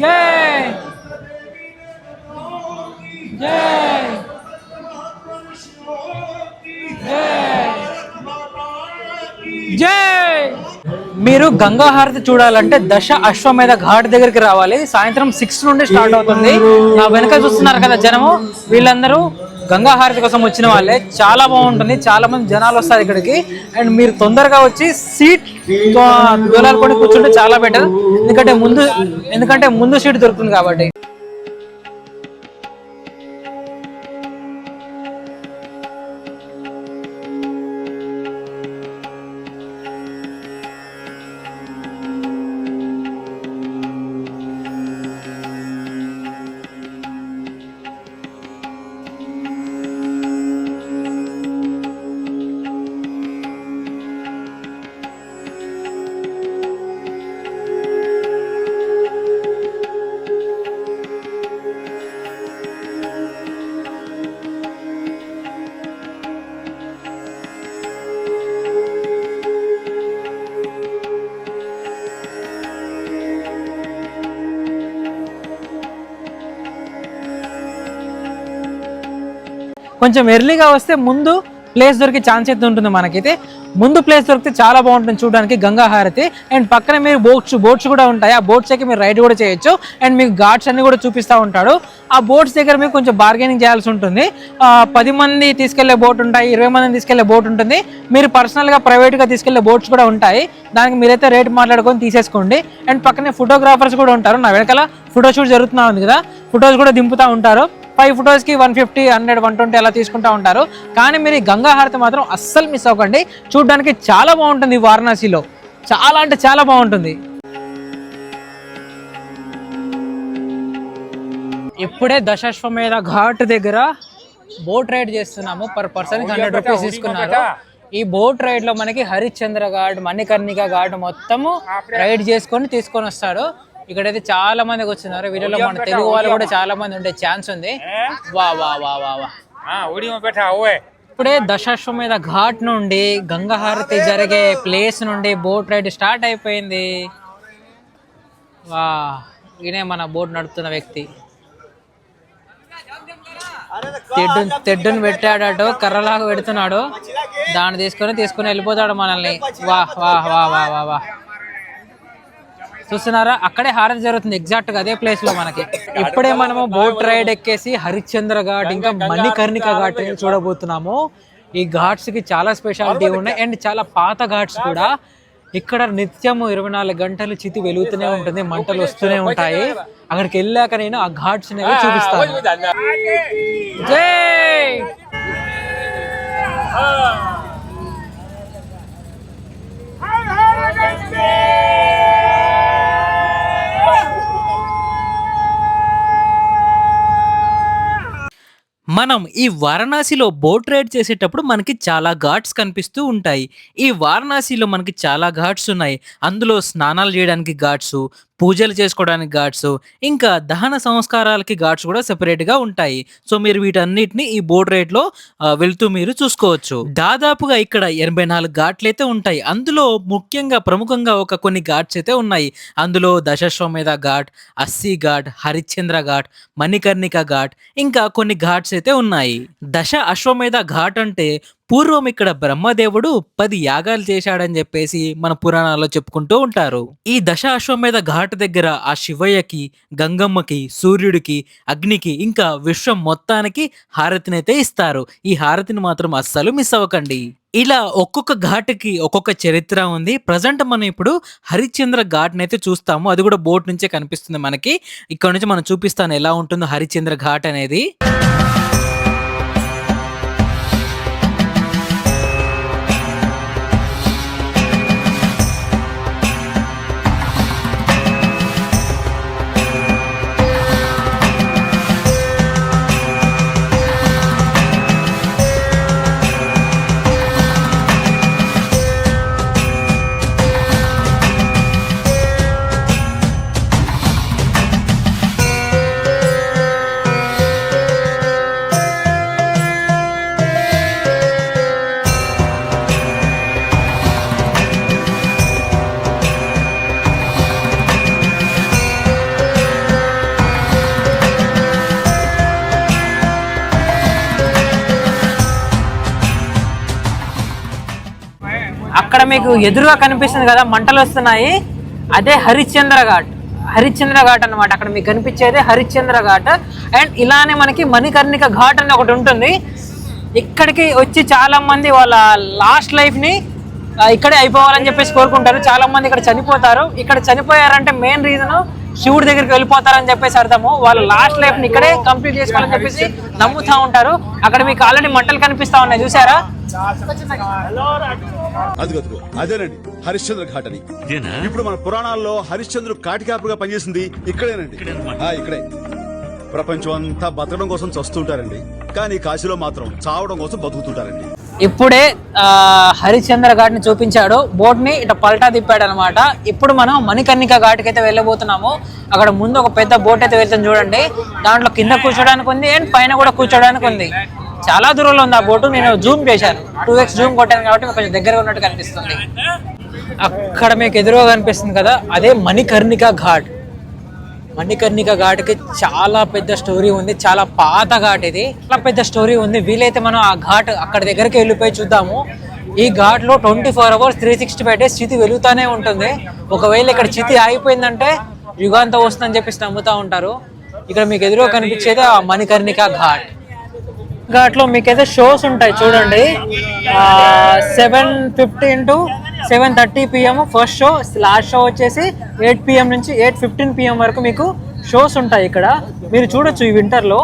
జై జై జై. మీరు గంగా హారతి చూడాలంటే దశ అశ్వమేధ ఘాట్ దగ్గరికి రావాలి. సాయంత్రం 6 నుండి స్టార్ట్ అవుతుంది. నా వెనక చూస్తున్నారు కదా జనము, వీళ్ళందరూ గంగా హారతి కోసం వచ్చిన వాళ్ళే. చాలా బాగుంటుంది, చాలా మంది జనాలు వస్తారు ఇక్కడికి. అండ్ మీరు తొందరగా వచ్చి సీట్ దూలాలుకొని కూర్చుంటే చాలా బెటర్, ఎందుకంటే ముందు సీట్ దొరుకుతుంది కాబట్టి. కొంచెం ఎర్లీగా వస్తే ముందు ప్లేస్ దొరికే ఛాన్స్ అయితే ఉంటుంది. మనకైతే ముందు ప్లేస్ దొరికితే చాలా బాగుంటుంది చూడడానికి గంగా హారతి. అండ్ పక్కన మీరు బోట్స్ కూడా ఉంటాయి. ఆ బోట్స్ ఎక్కి మీరు రైడ్ కూడా చేయొచ్చు. అండ్ మీకు ఘాట్స్ అన్ని కూడా చూపిస్తూ ఉంటాడు. ఆ బోట్స్ దగ్గర మీకు కొంచెం బార్గెనింగ్ చేయాల్సి ఉంటుంది. 10 మంది తీసుకెళ్లే బోట్ ఉంటాయి, 20 మందిని తీసుకెళ్లే బోట్ ఉంటుంది. మీరు పర్సనల్గా ప్రైవేట్గా తీసుకెళ్లే బోట్స్ కూడా ఉంటాయి. దానికి మీరైతే రేట్ మాట్లాడుకొని తీసేసుకోండి. అండ్ పక్కనే ఫోటోగ్రాఫర్స్ కూడా ఉంటారు. నా వెనకాల ఫోటోషూట్ జరుగుతూ ఉంది కదా, ఫొటోస్ కూడా దింపుతూ ఉంటారు. 5 ఫొటోస్కి 150, 100, 120 అలా తీసుకుంటూ ఉంటారు. కానీ మీరు ఈ గంగా హారతి మాత్రం అస్సలు మిస్ అవ్వకండి. చూడడానికి చాలా బాగుంటుంది. వారణాసిలో చాలా అంటే చాలా బాగుంటుంది. ఇప్పుడే దశాశ్వమేధ ఘాట్ దగ్గర బోట్ రైడ్ చేస్తున్నాము. పర్ పర్సన్ 100 రూపీస్ తీసుకున్నారు. ఈ బోట్ రైడ్ లో మనకి హరిశ్చంద్ర ఘాట్, మణికర్ణిక ఘాట్ మొత్తము రైడ్ తీసుకొని వస్తాడు. ఇక్కడైతే చాలా మంది వచ్చినారు. వీళ్ళలో మన తెలుగు వాళ్ళు కూడా చాలా మంది ఉండే ఛాన్స్ ఉంది. వా వా వా వా వా. ఇప్పుడే దశాశ్వమేధ ఘాట్ నుండి గంగా హారతి జరిగే ప్లేస్ నుండి బోట్ రైడ్ స్టార్ట్ అయిపోయింది. వా, ఈయనే మన బోట్ నడుపుతున్న వ్యక్తి. తెడ్డును పెట్టాడట, కర్రలాగా పెడుతున్నాడు. దాన్ని తీసుకొని వెళ్ళిపోతాడు మనల్ని. వా వా వా వా వా వా. చూస్తున్నారా, అక్కడే హారతి జరుగుతుంది ఎగ్జాక్ట్ గా అదే ప్లేస్ లో మనకి. ఇప్పుడే మనము బోట్ రైడ్ ఎక్కేసి హరిశ్చంద్ర ఘాట్ ఇంకా మణికర్ణిక ఘాట్ చూడబోతున్నాము. ఈ ఘాట్స్ కి చాలా స్పెషాలిటీ ఉన్నాయి అండ్ చాలా పాత ఘాట్స్ కూడా. ఇక్కడ నిత్యము 24 గంటలు చితి వెలుగుతూనే ఉంటుంది, మంటలు వస్తూనే ఉంటాయి. అక్కడికి వెళ్ళాక నేను ఆ ఘాట్స్ అనేవి చూపిస్తాను. జై. మనం ఈ వారణాసిలో బోట్ రైడ్ చేసేటప్పుడు మనకి చాలా ఘాట్స్ కనిపిస్తూ ఉంటాయి. ఈ వారణాసిలో మనకి చాలా ఘాట్స్ ఉన్నాయి. అందులో స్నానాలు చేయడానికి ఘాట్స్, పూజలు చేసుకోవడానికి ఘాట్స్, ఇంకా దహన సంస్కారాలకి ఘాట్స్ కూడా సెపరేట్గా ఉంటాయి. సో మీరు వీటన్నిటిని ఈ బోట్ రైడ్లో వెళ్తూ మీరు చూసుకోవచ్చు. దాదాపుగా ఇక్కడ 84 ఘాట్లు అయితే ఉంటాయి. అందులో ముఖ్యంగా ప్రముఖంగా కొన్ని ఘాట్స్ అయితే ఉన్నాయి. అందులో దశాశ్వమేధ ఘాట్, అస్సీ ఘాట్, హరిశ్చంద్ర ఘాట్, మణికర్ణిక ఘాట్, ఇంకా కొన్ని ఘాట్స్ అయితే ఉన్నాయి. దశ అశ్వమేధ ఘాట్ అంటే పూర్వం ఇక్కడ బ్రహ్మదేవుడు 10 యాగాలు చేశాడని చెప్పేసి మన పురాణాల్లో చెప్పుకుంటూ ఉంటారు. ఈ దశ అశ్వమేధ ఘాట్ దగ్గర ఆ శివయ్యకి, గంగమ్మకి, సూర్యుడికి, అగ్నికి, ఇంకా విశ్వం మొత్తానికి హారతినైతే ఇస్తారు. ఈ హారతిని మాత్రం అస్సలు మిస్ అవ్వకండి. ఇలా ఒక్కొక్క ఘాట్కి ఒక్కొక్క చరిత్ర ఉంది. ప్రజెంట్ మనం ఇప్పుడు హరిశ్చంద్ర ఘాట్ని అయితే చూస్తాము. అది కూడా బోట్ నుంచే కనిపిస్తుంది మనకి. ఇక్కడ నుంచి మనం చూపిస్తాను ఎలా ఉంటుందో హరిశ్చంద్ర ఘాట్ అనేది. మీకు ఎదురుగా కనిపిస్తుంది కదా, మంటలు వస్తున్నాయి, అదే హరిశ్చంద్ర ఘాట్ అన్నమాట. అక్కడ మీకు కనిపించేది హరిశ్చంద్ర ఘాట్. అండ్ ఇలానే మనకి మణికర్ణిక ఘాట్ అని ఒకటి ఉంటుంది. ఇక్కడికి వచ్చి చాలా మంది వాళ్ళ లాస్ట్ లైఫ్ ని ఇక్కడే అయిపోవాలని చెప్పేసి కోరుకుంటారు. చాలా మంది ఇక్కడ చనిపోతారు. ఇక్కడ చనిపోయారంటే మెయిన్ రీజన్ శివుడి దగ్గరికి వెళ్ళిపోతారని చెప్పేసి అర్థము. వాళ్ళ లాస్ట్ లైఫ్ ని ఇక్కడే కంప్లీట్ చేసుకోవాలని చెప్పేసి నమ్ముతా ఉంటారు. అక్కడ మీకు ఆల్రెడీ మంటలు కనిపిస్తా ఉన్నాయి, చూసారా? అదేనండి హరిశ్చంద్ర ఘాట్ అని. ఇప్పుడు మన పురాణాల్లో హరిశ్చంద్రుడు కాటికాపుగా పనిచేసింది ఇక్కడేనండి. ఇక్కడే. ప్రపంచం అంతా బతకడం కోసం చస్తుంటారండి, కానీ కాశీలో మాత్రం చావడం కోసం బతుకుతుంటారండి. ఇప్పుడే హరిశ్చంద్ర ఘాట్ ని చూపించాడు, బోట్ ని ఇట్లా పల్టా తిప్పాడు అనమాట. ఇప్పుడు మనం మణికర్ణిక ఘాట్కి అయితే వెళ్ళబోతున్నాము. అక్కడ ముందు ఒక పెద్ద బోట్ అయితే వెళ్తుంది చూడండి. దాంట్లో కింద కూర్చోడానికి ఉంది అండ్ పైన కూడా కూర్చోడానికి ఉంది. చాలా దూరంలో ఉంది ఆ బోటు. నేను జూమ్ చేశాను, 2x జూమ్ కొట్టాను కాబట్టి మీకు కొంచెం దగ్గరగా ఉన్నట్టు కనిపిస్తుంది. అక్కడ మీకు ఎదురుగా కనిపిస్తుంది కదా, అదే మణికర్ణిక ఘాట్. మణికర్ణిక ఘాట్కి చాలా పెద్ద స్టోరీ ఉంది, చాలా పాత ఘాట్ ఇది, చాలా పెద్ద స్టోరీ ఉంది. వీలైతే మనం ఆ ఘాట్ అక్కడ దగ్గరికి వెళ్ళిపోయి చూద్దాము. ఈ ఘాట్ లో 24 hours 365 days చితి వెలుగుతానే ఉంటుంది. ఒకవేళ ఇక్కడ చితి ఆగిపోయిందంటే యుగాంతం వస్తుందని చెప్పేసి నమ్ముతా ఉంటారు. ఇక్కడ మీకు ఎదురుగా కనిపించేది ఆ మణికర్ణిక ఘాట్ లో మీకైతే షోస్ ఉంటాయి చూడండి. 7:15 to 7:30 PM first show. Last show వచ్చేసి 8 PM నుంచి 8:15 PM వరకు మీకు షోస్ ఉంటాయి. ఇక్కడ మీరు చూడొచ్చు ఈ వింటర్ లో.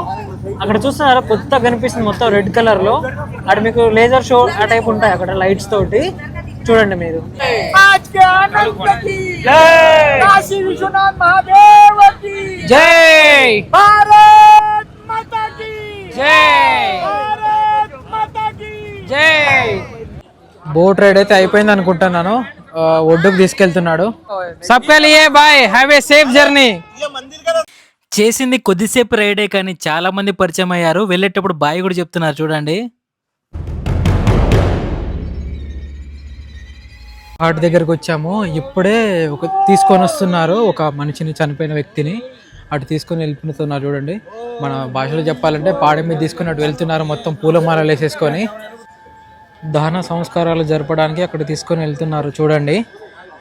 అక్కడ చూస్తున్నారా కొత్తగా కనిపిస్తుంది మొత్తం రెడ్ కలర్ లో. అక్కడ మీకు లేజర్ షో ఆ టైప్ ఉంటాయి అక్కడ లైట్స్ తోటి. చూడండి మీరు. జై జై. బోట్ రైడ్ అయితే అయిపోయింది అనుకుంటున్నాను. ఒడ్డుకు తీసుకెళ్తున్నాడు. సబ్కా లియే bye, have a safe journey. చేసింది కొద్దిసేపు రైడే కానీ చాలా మంది పరిచయం అయ్యారు. వెళ్ళేటప్పుడు బాయ్ కూడా చెప్తున్నారు చూడండి. ఘాట్ దగ్గరకు వచ్చాము. ఇప్పుడే తీసుకొని వస్తున్నారు ఒక మనిషిని, చనిపోయిన వ్యక్తిని అటు తీసుకొని వెళ్ళిపోతున్నారు చూడండి. మన భాషలో చెప్పాలంటే పాడె మీద తీసుకొని అటు వెళ్తున్నారు. మొత్తం పూలమాలలు వేసేసుకొని దహన సంస్కారాలు జరపడానికి అక్కడ తీసుకొని వెళ్తున్నారు చూడండి.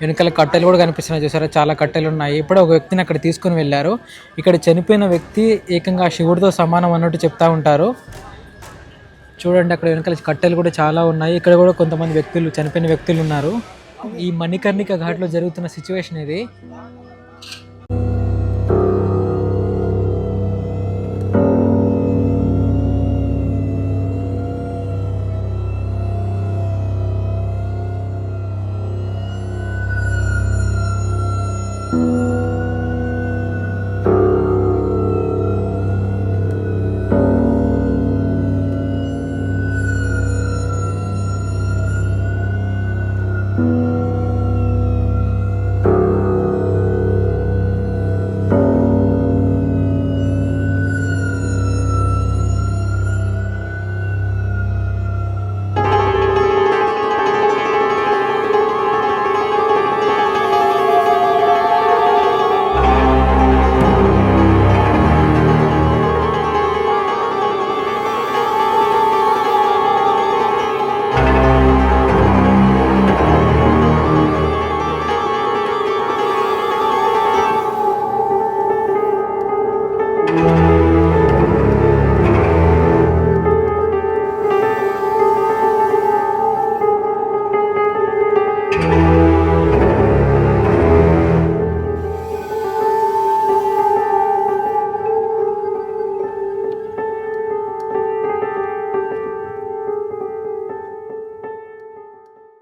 వెనకాల కట్టెలు కూడా కనిపిస్తున్నాయి చూసారా, చాలా కట్టెలు ఉన్నాయి. ఇప్పుడే ఒక వ్యక్తిని అక్కడ తీసుకొని వెళ్ళారు. ఇక్కడ చనిపోయిన వ్యక్తి ఏకంగా శివుడితో సమానం అన్నట్టు చెప్తా ఉంటారు చూడండి. అక్కడ వెనకాల కట్టెలు కూడా చాలా ఉన్నాయి. ఇక్కడ కూడా కొంతమంది వ్యక్తులు, చనిపోయిన వ్యక్తులు ఉన్నారు. ఈ మణికర్ణిక ఘాట్లో జరుగుతున్న సిచ్యువేషన్ ఇది.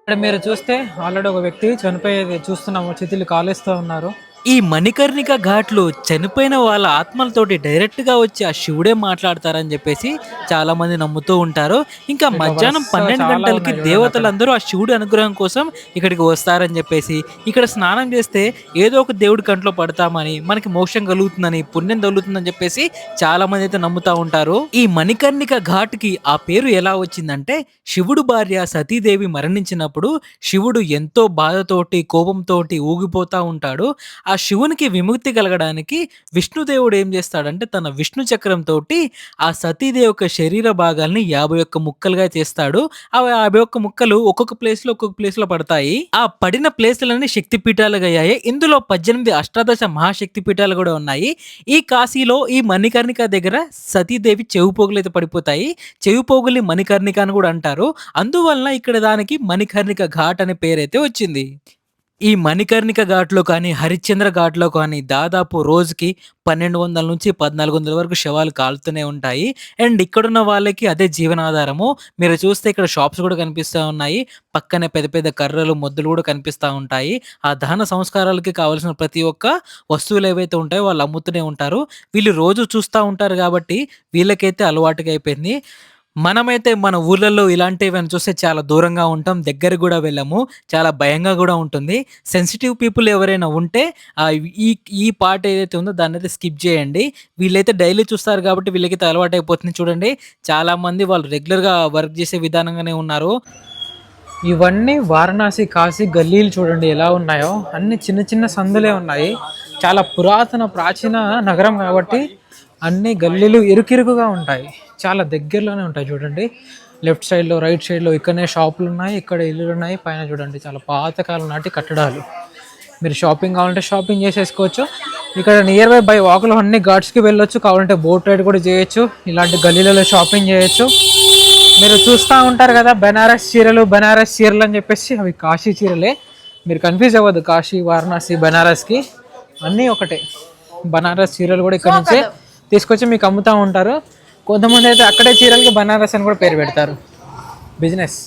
ఇక్కడ మీరు చూస్తే ఆల్రెడీ ఒక వ్యక్తి చనిపోయేది చూస్తున్నాము. చితిలు కాలేస్తూ ఉన్నారు. ఈ మణికర్ణిక ఘాట్లు చనిపోయిన వాళ్ళ ఆత్మలతోటి డైరెక్ట్ గా వచ్చి ఆ శివుడే మాట్లాడతారని చెప్పేసి చాలా మంది నమ్ముతూ ఉంటారు. ఇంకా మధ్యాహ్నం 12 గంటలకి దేవతలందరూ ఆ శివుడి అనుగ్రహం కోసం ఇక్కడికి వస్తారని చెప్పేసి, ఇక్కడ స్నానం చేస్తే ఏదో ఒక దేవుడి కంట్లో పడతామని, మనకి మోక్షం కలుగుతుందని, పుణ్యం తగులుతుందని చెప్పేసి చాలా మంది అయితే నమ్ముతా ఉంటారు. ఈ మణికర్ణిక ఘాట్కి ఆ పేరు ఎలా వచ్చిందంటే, శివుడు భార్య సతీదేవి మరణించినప్పుడు శివుడు ఎంతో బాధతోటి, కోపంతోటి ఊగిపోతా ఉంటాడు. ఆ శివునికి విముక్తి కలగడానికి విష్ణుదేవుడు ఏం చేస్తాడంటే తన విష్ణు చక్రంతోటి ఆ సతీదేవి యొక్క శరీర భాగాల్ని 51 ముక్కలుగా చేస్తాడు. ఆ 51 ముక్కలు ఒక్కొక్క ప్లేస్‌లో పడతాయి. ఆ పడిన ప్లేసులన్నీ శక్తి పీఠాలుగా అయ్యాయి. ఇందులో 18 అష్టాదశ మహాశక్తి పీఠాలు గూడా ఉన్నాయి. ఈ కాశీలో ఈ మణికర్ణిక దగ్గర సతీదేవి చెవి పోగులైతే పడిపోతాయి. చెవి పోగుల్ని మణికర్ణిక అని గూడా అంటారు. అందువలన ఇక్కడ దానికి మణికర్ణిక ఘాట్ అనే పేరైతే వచ్చింది. ఈ మణికర్ణిక ఘాట్‌లో కానీ, హరిశ్చంద్ర ఘాట్‌లో కానీ దాదాపు రోజుకి 1200 నుంచి 1400 వరకు శవాలు కాలుతూనే ఉంటాయి. అండ్ ఇక్కడున్న వాళ్ళకి అదే జీవనాధారము. మీరు చూస్తే ఇక్కడ షాప్స్ గూడా కనిపిస్తా ఉన్నాయి. పక్కనే పెద్ద పెద్ద కర్రలు, మొద్దులు గూడా కనిపిస్తా ఉంటాయి. ఆ దహన సంస్కారాలకి కావాల్సిన ప్రతి ఒక్క వస్తువులు ఏవైతే ఉంటాయో వాళ్ళు అమ్ముతూనే ఉంటారు. వీళ్ళు రోజు చూస్తా ఉంటారు గాబట్టి వీళ్ళకైతే అలవాటుగా అయిపోయింది. మనమైతే మన ఊర్లలో ఇలాంటివేమైనా చూస్తే చాలా దూరంగా ఉంటాం. దగ్గరికి గూడా వెళ్ళము. చాలా భయంగా గూడా ఉంటుంది. సెన్సిటివ్ పీపుల్ ఎవరైనా ఉంటే ఈ ఈ పార్ట్ ఏదైతే ఉందో దాన్నైతే స్కిప్ జేయండి. వీళ్ళైతే డైలీ చూస్తారు గాబట్టి వీళ్ళకైతే అలవాటయిపోతుంది. చూడండి చాలామంది వాళ్ళు రెగ్యులర్‌గా వర్క్ జేసే విధానంగానే ఉన్నారు. ఇవన్నీ వారణాసి, కాశీ గల్లీలు చూడండి ఎలా ఉన్నాయో. అన్ని చిన్న చిన్న సందులే ఉన్నాయి. చాలా పురాతన ప్రాచీన నగరం కాబట్టి అన్ని గల్లీలు ఇరుకిరుకుగా ఉంటాయి. చాలా దగ్గరలోనే ఉంటాయి చూడండి. లెఫ్ట్ సైడ్‌లో, రైట్ సైడ్‌లో ఇక్కడనే షాపులు ఉన్నాయి, ఇక్కడ ఇల్లులు ఉన్నాయి. పైన చూడండి చాలా పాతకాలం నాటి కట్టడాలు. మీరు షాపింగ్ కావాలంటే షాపింగ్ చేసేసుకోవచ్చు. ఇక్కడ నియర్ బై వాకులో అన్ని ఘాట్స్‌కి వెళ్ళొచ్చు. కావాలంటే బోట్ రైడ్ కూడా చేయొచ్చు. ఇలాంటి గల్లీలలో షాపింగ్ చేయొచ్చు. మీరు చూస్తూ ఉంటారు కదా బెనారస్ చీరలు అని చెప్పేసి, అవి కాశీ చీరలే. మీరు కన్ఫ్యూజ్ అవ్వద్దు, కాశీ, వారణాసి, బెనారస్కి అన్నీ ఒకటే. బనారస్ చీరలు కూడా ఇక్కడ నుంచే తీసుకొచ్చి మీకు అమ్ముతూ ఉంటారు. కొంతమంది అయితే అక్కడే చీరలకి బనారస్ అని కూడా పేరు పెడతారు. బిజినెస్.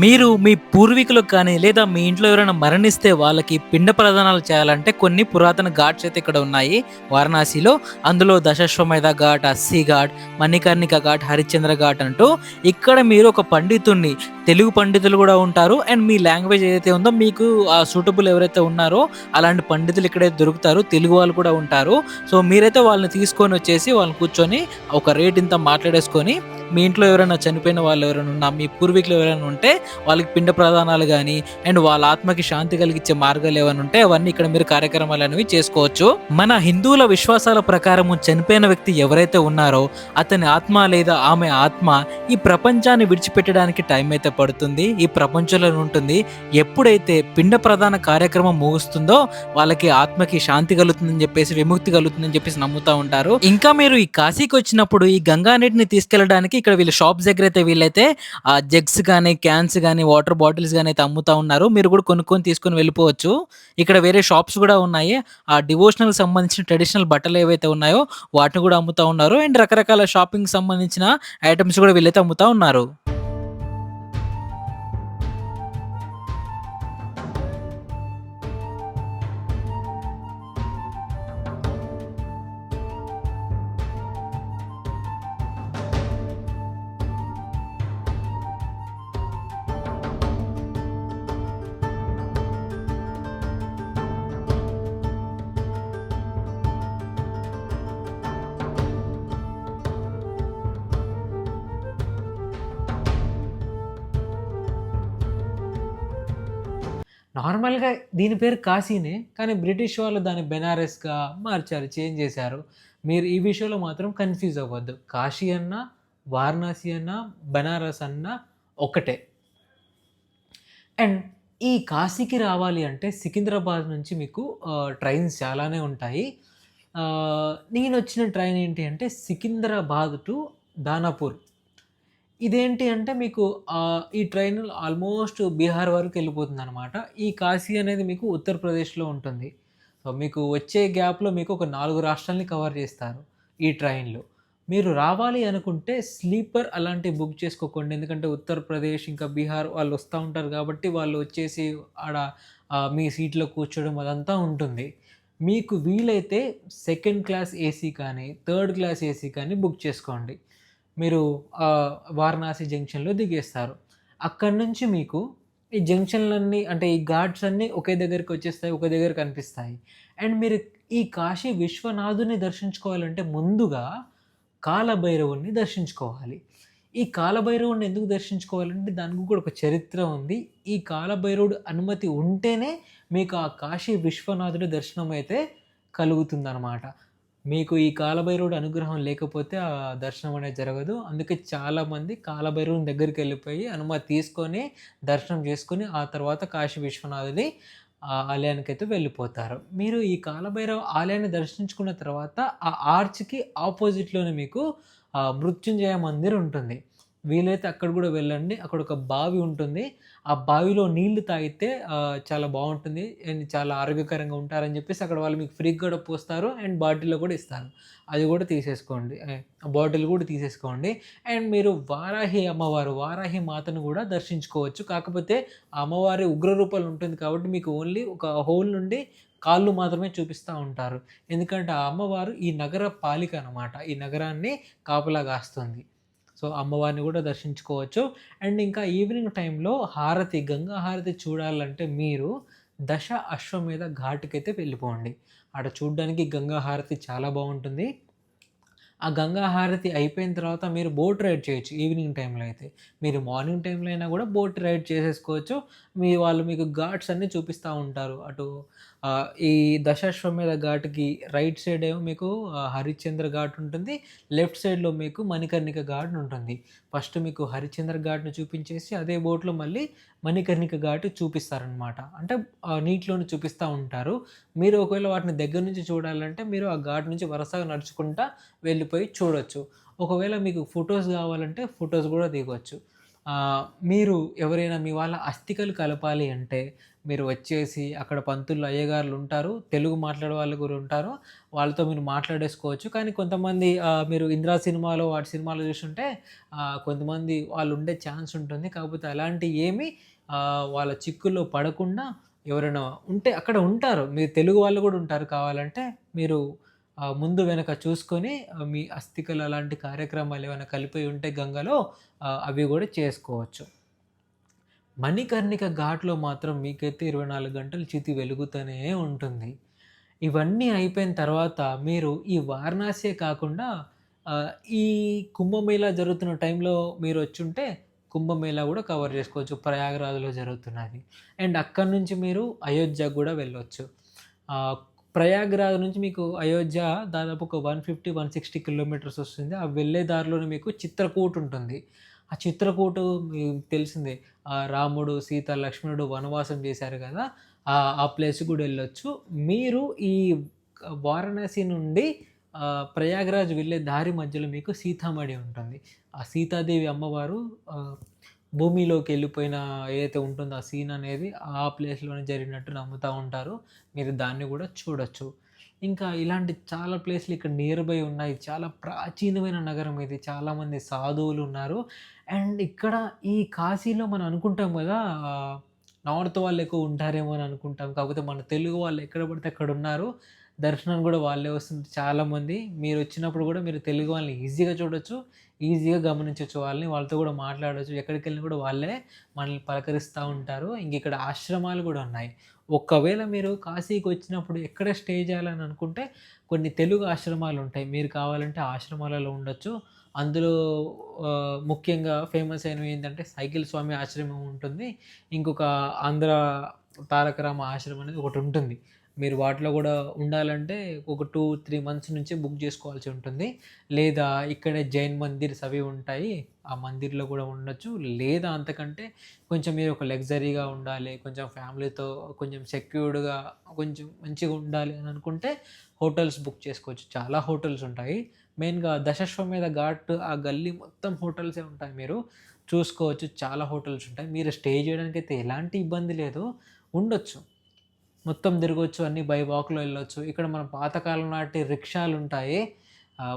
మీరు మీ పూర్వీకులకు కానీ లేదా మీ ఇంట్లో ఎవరైనా మరణిస్తే వాళ్ళకి పిండ ప్రదానాలు చేయాలంటే కొన్ని పురాతన ఘాట్స్ అయితే ఇక్కడ ఉన్నాయి వారణాసిలో. అందులో దశాశ్వమేధ ఘాట్, అస్సీ ఘాట్, మణికర్ణిక ఘాట్, హరిశ్చంద్ర ఘాట్ అంటూ ఇక్కడ మీరు ఒక పండితుడిని, తెలుగు పండితులు కూడా ఉంటారు. అండ్ మీ లాంగ్వేజ్ ఏదైతే ఉందో మీకు ఆ సూటబుల్ ఎవరైతే ఉన్నారో అలాంటి పండితులు ఇక్కడైతే దొరుకుతారు. తెలుగు వాళ్ళు కూడా ఉంటారు. సో మీరైతే వాళ్ళని తీసుకొని వచ్చేసి వాళ్ళని కూర్చొని ఒక రేట్ ఇంత మాట్లాడేసుకొని మీ ఇంట్లో ఎవరైనా చనిపోయిన వాళ్ళు ఎవరైనా ఉన్నా, మీ పూర్వీకులు ఎవరైనా ఉంటే వాళ్ళకి పిండ ప్రదానాలు కానీ అండ్ వాళ్ళ ఆత్మకి శాంతి కలిగించే మార్గాలు ఏమైనా ఉంటే అవన్నీ ఇక్కడ మీరు కార్యక్రమాలు అనేవి చేసుకోవచ్చు. మన హిందువుల విశ్వాసాల ప్రకారము చనిపోయిన వ్యక్తి ఎవరైతే ఉన్నారో అతని ఆత్మ లేదా ఆమె ఆత్మ ఈ ప్రపంచాన్ని విడిచిపెట్టడానికి టైం అయితే పడుతుంది, ఈ ప్రపంచంలో ఉంటుంది. ఎప్పుడైతే పిండ ప్రదాన కార్యక్రమం ముగుస్తుందో వాళ్ళకి ఆత్మకి శాంతి కలుగుతుందని చెప్పేసి, విముక్తి కలుగుతుందని చెప్పేసి నమ్ముతూ ఉంటారు. ఇంకా మీరు ఈ కాశీకి వచ్చినప్పుడు ఈ గంగా నీటిని తీసుకెళ్ళడానికి ఇక్కడ వీళ్ళ షాప్స్ దగ్గర అయితే వీళ్ళైతే ఆ జగ్స్ కానీ, క్యాన్స్ కానీ, వాటర్ బాటిల్స్ కానీ అయితే అమ్ముతా ఉన్నారు. మీరు కూడా కొనుక్కొని తీసుకొని వెళ్ళిపోవచ్చు. ఇక్కడ వేరే షాప్స్ కూడా ఉన్నాయి. ఆ డివోషనల్ సంబంధించిన ట్రెడిషనల్ బట్టలు ఏవైతే ఉన్నాయో వాటిని కూడా అమ్ముతా ఉన్నారు. అండ్ రకరకాల షాపింగ్ సంబంధించిన ఐటమ్స్ కూడా వీళ్ళైతే అమ్ముతా ఉన్నారు. నార్మల్గా దీని పేరు కాశీనే, కానీ బ్రిటిష్ వాళ్ళు దాన్ని బెనారస్గా మార్చారు, చేంజ్ చేశారు. మీరు ఈ విషయంలో మాత్రం కన్ఫ్యూజ్ అవ్వద్దు. కాశీ అన్నా, వారణాసి అన్నా, బెనారస్ అన్నా ఒకటే. అండ్ ఈ కాశీకి రావాలి అంటే సికింద్రాబాద్ నుంచి మీకు ట్రైన్స్ చాలానే ఉంటాయి. నేను వచ్చిన ట్రైన్ ఏంటి అంటే సికింద్రాబాద్ టు దానాపూర్. ఇదేంటి అంటే మీకు ఈ ట్రైన్ ఆల్మోస్ట్ బీహార్ వరకు వెళ్ళిపోతుందనమాట. ఈ కాశీ అనేది మీకు ఉత్తరప్రదేశ్‌లో ఉంటుంది. సో, మీకు వచ్చే గ్యాప్‌లో మీకు ఒక 4 రాష్ట్రాల్ని కవర్ చేస్తారు ఈ ట్రైన్‌లో. మీరు రావాలి అనుకుంటే స్లీపర్ అలాంటివి బుక్ చేసుకోకండి. ఎందుకంటే ఉత్తరప్రదేశ్ ఇంకా బీహార్ వాళ్ళు వస్తూ ఉంటారు కాబట్టి వాళ్ళు వచ్చేసి ఆడ మీ సీట్‌లో కూర్చోవడం అదంతా ఉంటుంది. మీకు వీలైతే సెకండ్ క్లాస్ ఏసీ కానీ, థర్డ్ క్లాస్ ఏసీ కానీ బుక్ చేసుకోండి. మీరు వారణాసి జంక్షన్‌లో దిగేస్తారు. అక్కడి నుంచి మీకు ఈ జంక్షన్‌లన్నీ అంటే ఈ ఘాట్స్ అన్నీ ఒకే దగ్గరికి వచ్చేస్తాయి. ఒకే దగ్గర కనిపిస్తాయి. అండ్ మీరు ఈ కాశీ విశ్వనాథుని దర్శించుకోవాలంటే ముందుగా కాలభైరవుడిని దర్శించుకోవాలి. ఈ కాలభైరవుడిని ఎందుకు దర్శించుకోవాలంటే దానికి కూడా ఒక చరిత్ర ఉంది. ఈ కాలభైరవుడు అనుమతి ఉంటేనే మీకు ఆ కాశీ విశ్వనాథుడి దర్శనం అయితే కలుగుతుందనమాట. మీకు ఈ కాలభైరవుడి అనుగ్రహం లేకపోతే ఆ దర్శనం అనేది జరగదు. అందుకే చాలామంది కాలభైరవుని దగ్గరికెళ్ళిపోయి అనుమతి తీసుకొని, దర్శనం చేసుకొని, ఆ తర్వాత కాశీ విశ్వనాథుడి ఆలయానికైతే వెళ్ళిపోతారు. మీరు ఈ కాలభైరవ ఆలయాన్ని దర్శించుకున్న తర్వాత ఆ ఆర్చ్‌కి ఆపోజిట్‌లోనే మీకు మృత్యుంజయ మందిర్ ఉంటుంది. వీలైతే అక్కడ గూడా వెళ్ళండి. అక్కడొక బావి ఉంటుంది. ఆ బావిలో నీళ్లు తాగితే చాలా బావుంటుంది. అండ్ చాలా ఆరోగ్యకరంగా ఉంటారని జెప్పేసి అక్కడ వాళ్ళు మీకు ఫ్రీగా గూడా పోస్తారు. అండ్ బాటిల్‌లో గూడా ఇస్తారు. అది గూడా తీసేసుకోండి. బాటిల్ గూడా తీసేసుకోండి. అండ్ మీరు వారాహి అమ్మవారు, వారాహి మాతను గూడా దర్శించుకోవచ్చు. కాకపోతే ఆ అమ్మవారి ఉగ్ర రూపంలో ఉంటుంది కాబట్టి మీకు ఓన్లీ ఒక హోల్ నుండి కాళ్ళు మాత్రమే చూపిస్తా ఉంటారు. ఎందుకంటే ఆ అమ్మవారు ఈ నగర పాలిక అనమాట. ఈ నగరాన్ని కాపలా గాస్తుంది. సో, అమ్మవారిని గూడా దర్శించుకోవచ్చు. అండ్ ఇంకా ఈవినింగ్ టైంలో హారతి, గంగా హారతి చూడాలంటే మీరు దశ అశ్వమేధ ఘాట్‌కైతే వెళ్ళిపోండి. ఆడ చూడ్డానికి గంగా హారతి చాలా బావుంటుంది. ఆ గంగా హారతి అయిపోయిన తర్వాత మీరు బోట్ రైడ్ చేయొచ్చు ఈవినింగ్ టైంలో అయితే. మీరు మార్నింగ్ టైంలో అయినా గూడా బోట్ రైడ్ చేసేసుకోవచ్చు. వాళ్ళు మీకు ఘాట్స్ అన్నీ చూపిస్తా ఉంటారు. అటు ఈ దశాశ్వమేధ ఘాట్‌కి రైట్ సైడ్ ఏమో మీకు హరిశ్చంద్ర ఘాట్ ఉంటుంది. లెఫ్ట్ సైడ్‌లో మీకు మణికర్ణిక ఘాట్ ఉంటుంది. ఫస్ట్ మీకు హరిశ్చంద్ర ఘాట్‌ని చూపించేసి అదే బోట్‌లో మళ్ళీ మణికర్ణిక ఘాట్ చూపిస్తారనమాట. అంటే నీటిలోనే చూపిస్తా ఉంటారు. మీరు ఒకవేళ వాటిని దగ్గర నుంచి చూడాలంటే మీరు ఆ ఘాట్ నుంచి వరుసగా నడుచుకుంటా వెళ్ళిపోయి చూడొచ్చు. ఒకవేళ మీకు ఫోటోస్ కావాలంటే ఫోటోస్ గూడా దిగొచ్చు. మీరు ఎవరైనా మీ వాళ్ళ అస్థికలు కలపాలి అంటే మీరు వచ్చేసి అక్కడ పంతులు, అయ్యగారులు ఉంటారు. తెలుగు మాట్లాడే వాళ్ళు కూడా ఉంటారు. వాళ్ళతో మీరు మాట్లాడేసుకోవచ్చు. కానీ కొంతమంది మీరు 'ఇంద్ర' సినిమాలో వాటి సినిమాలో చూసుంటే కొంతమంది వాళ్ళు ఉండే ఛాన్స్ ఉంటుంది. కాకపోతే అలాంటియి ఏమి వాళ్ళ చిక్కుల్లో పడకుండా ఎవరైనా ఉంటే అక్కడ ఉంటారు. మీరు తెలుగు వాళ్ళు గూడా ఉంటారు కావాలంటే. మీరు ముందు వెనక చూసుకొని మీ అస్థికలు అలాంటి కార్యక్రమాలు ఏమైనా కలిపి ఉంటే గంగలో అవి గూడా చేసుకోవచ్చు. మణికర్ణిక ఘాట్‌లో మాత్రం మీకైతే 24 గంటలు చితి వెలుగుతూనే ఉంటుంది. ఇవన్నీ అయిపోయిన తర్వాత మీరు ఈ వారణాసియే కాకుండా ఆహ్, ఈ కుంభమేళా జరుగుతున్న టైంలో మీరొచ్చుంటే కుంభమేళా గూడా కవర్ జేసుకోవచ్చు. ప్రయాగరాజ్‌లో జరుగుతున్నది. అండ్ అక్కడి నుంచి మీరు అయోధ్యకు గూడా వెళ్ళొచ్చు. ఆహ్, ప్రయాగ్‌రాజ్ నుంచి మీకు అయోధ్య దాదాపు ఒక 150, 160 కిలోమీటర్స్ వస్తుంది. ఆ వెళ్ళే దారిలోనే మీకు చిత్రకూట్ ఉంటుంది. ఆ చిత్రకూటు మీకు తెలిసిందే. రాముడు, సీత, లక్ష్మణుడు వనవాసం చేశారు గదా! ఆ ప్లేస్‌కి గూడా ఎళ్ళొచ్చు. మీరు ఈ వారణాసి నుండి ప్రయాగ్‌రాజ్ వెళ్ళే దారి మధ్యలో మీకు సీతామఢి ఉంటుంది. ఆ సీతాదేవి అమ్మవారు భూమిలోకెళ్ళిపోయిన ఏదైతే ఉంటుందో ఆ సీన్ అనేది ఆ ప్లేస్‌లోనే జరిగినట్టు నమ్ముతా ఉంటారు. మీరు దాన్ని గూడా చూడొచ్చు. ఇంకా ఇలాంటి చాలా ప్లేస్‌లు ఇక్కడ నియర్ బై ఉన్నాయి. చాలా ప్రాచీనమైన నగరం ఇది. చాలామంది సాధువులున్నారు. అండ్ ఇక్కడ ఈ కాశీలో మనం అనుకుంటాం గదా! నార్త్ వాళ్ళు ఎక్కువ ఉంటారేమో అని అనుకుంటాం. కాకపోతే మన తెలుగు వాళ్ళు ఎక్కడ పడితే అక్కడ ఉన్నారు. దర్శనానికి గూడా వాళ్ళే వస్తుంటారు చాలామంది. మీరొచ్చినప్పుడు గూడా మీరు తెలుగు వాళ్ళని ఈజీగా చూడొచ్చు. ఈజీగా గమనించొచ్చు వాళ్ళని. వాళ్ళతో గూడా మాట్లాడొచ్చు. ఎక్కడికెళ్ళినా గూడా వాళ్ళే మనల్ని పలకరిస్తా ఉంటారు. ఇంకిక్కడ ఆశ్రమాలు గూడా ఉన్నాయి. ఒకవేళ మీరు కాశీకొచ్చినప్పుడు ఎక్కడ స్టే చేయాలని అనుకుంటే కొన్ని తెలుగు ఆశ్రమాలుంటాయి. మీరు కావాలంటే ఆశ్రమాలలో ఉండొచ్చు. అందులో ముఖ్యంగా ఫేమస్ అయినవి ఏంటంటే సైకిల్ స్వామి ఆశ్రమం ఉంటుంది. ఇంకొక ఆంధ్ర తారక రామ ఆశ్రమం అనేది ఒకటుంటుంది. మీరు వాటిలో గూడా ఉండాలంటే ఒక 2, 3 మంత్స్ నుంచే బుక్ జేసుకోవాల్సి ఉంటుంది. లేదా ఇక్కడే జైన్ మందిర్స్ అవి ఉంటాయి. ఆ మందిర్‌లో గూడా ఉండొచ్చు. లేదా అంతకంటే కొంచెం మీరు ఒక లగ్జరీగా ఉండాలి, కొంచెం ఫ్యామిలీతో కొంచెం సెక్యూర్డ్‌గా కొంచెం మంచిగా ఉండాలి అని అనుకుంటే హోటల్స్ బుక్ చేసుకోవచ్చు. చాలా హోటల్స్ ఉంటాయి. మెయిన్‌గా దశాశ్వమేధ ఘాట్ ఆ గల్లీ మొత్తం హోటల్సే ఉంటాయి. మీరు చూసుకోవచ్చు. చాలా హోటల్స్ ఉంటాయి. మీరు స్టే చేయడానికైతే ఎలాంటి ఇబ్బంది లేదు. ఉండొచ్చు. మొత్తం తిరగొచ్చు. అన్నీ బై వాక్‌లో ఎళ్ళొచ్చు. ఇక్కడ మన పాతకాలం నాటి రిక్షాలుంటాయి.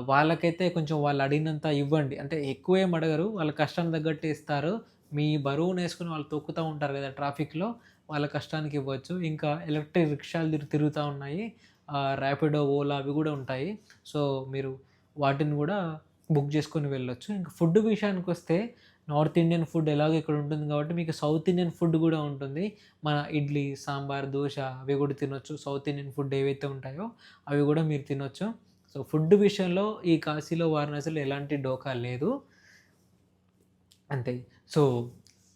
వాళ్ళకైతే కొంచెం వాళ్ళు అడిగినంత ఇవ్వండి. అంటే ఎక్కువేం అడగరు. వాళ్ళ కష్టానికి తగ్గట్టే ఇస్తారు. మీ బరువునేసుకొని వాళ్ళు తొక్కుతా ఉంటారు గదా! ట్రాఫిక్‌లో. వాళ్ళ కష్టానికి ఇవ్వచ్చు. ఇంకా ఎలక్ట్రిక్ రిక్షాలు తిరుగుతా ఉన్నాయి. ర్యాపిడో, ఓలా అవి గూడా ఉంటాయి. సో, మీరు వాటిని గూడా బుక్ జేసుకొని వెళ్ళొచ్చు. ఇంక ఫుడ్ విషయానికొస్తే నార్త్ ఇండియన్ ఫుడ్ ఎలాగో ఇక్కడ ఉంటుంది కాబట్టి మీకు సౌత్ ఇండియన్ ఫుడ్ గూడా ఉంటుంది. మన ఇడ్లీ, సాంబార్, దోస అవి గూడా తినొచ్చు. సౌత్ ఇండియన్ ఫుడ్ ఏవైతే ఉంటాయో అవి గూడా మీరు తినొచ్చు. సో, ఫుడ్ విషయంలో ఈ కాశీలో, వారణాసిలో ఎలాంటి డోకా లేదు. అంతే. సో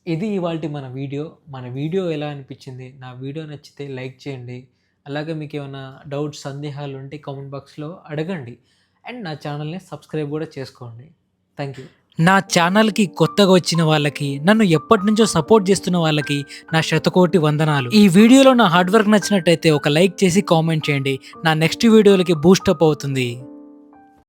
ఇది ఇవాల్టి మన వీడియో ఎలా అనిపించింది? నా వీడియో నచ్చితే లైక్ చేయండి. అలాగే మీకేమైనా డౌట్స్, సందేహాలు ఉంటే కామెంట్ బాక్స్‌లో అడగండి. అండ్ నా ఛానల్‌ని సబ్స్క్రైబ్ కూడా చేసుకోండి. Thank you. నా ఛానల్‌కి కొత్తగా వచ్చిన వాళ్ళకి, నన్ను ఎప్పటినుంచో సపోర్ట్ చేస్తున్న వాళ్ళకి నా శతకోటి వందనాలు. ఈ వీడియోలో నా హార్డ్ వర్క్ నచ్చినట్టయితే ఒక లైక్ చేసి కామెంట్ చేయండి. నా నెక్స్ట్ వీడియోలకి బూస్టప్ అవుతుంది.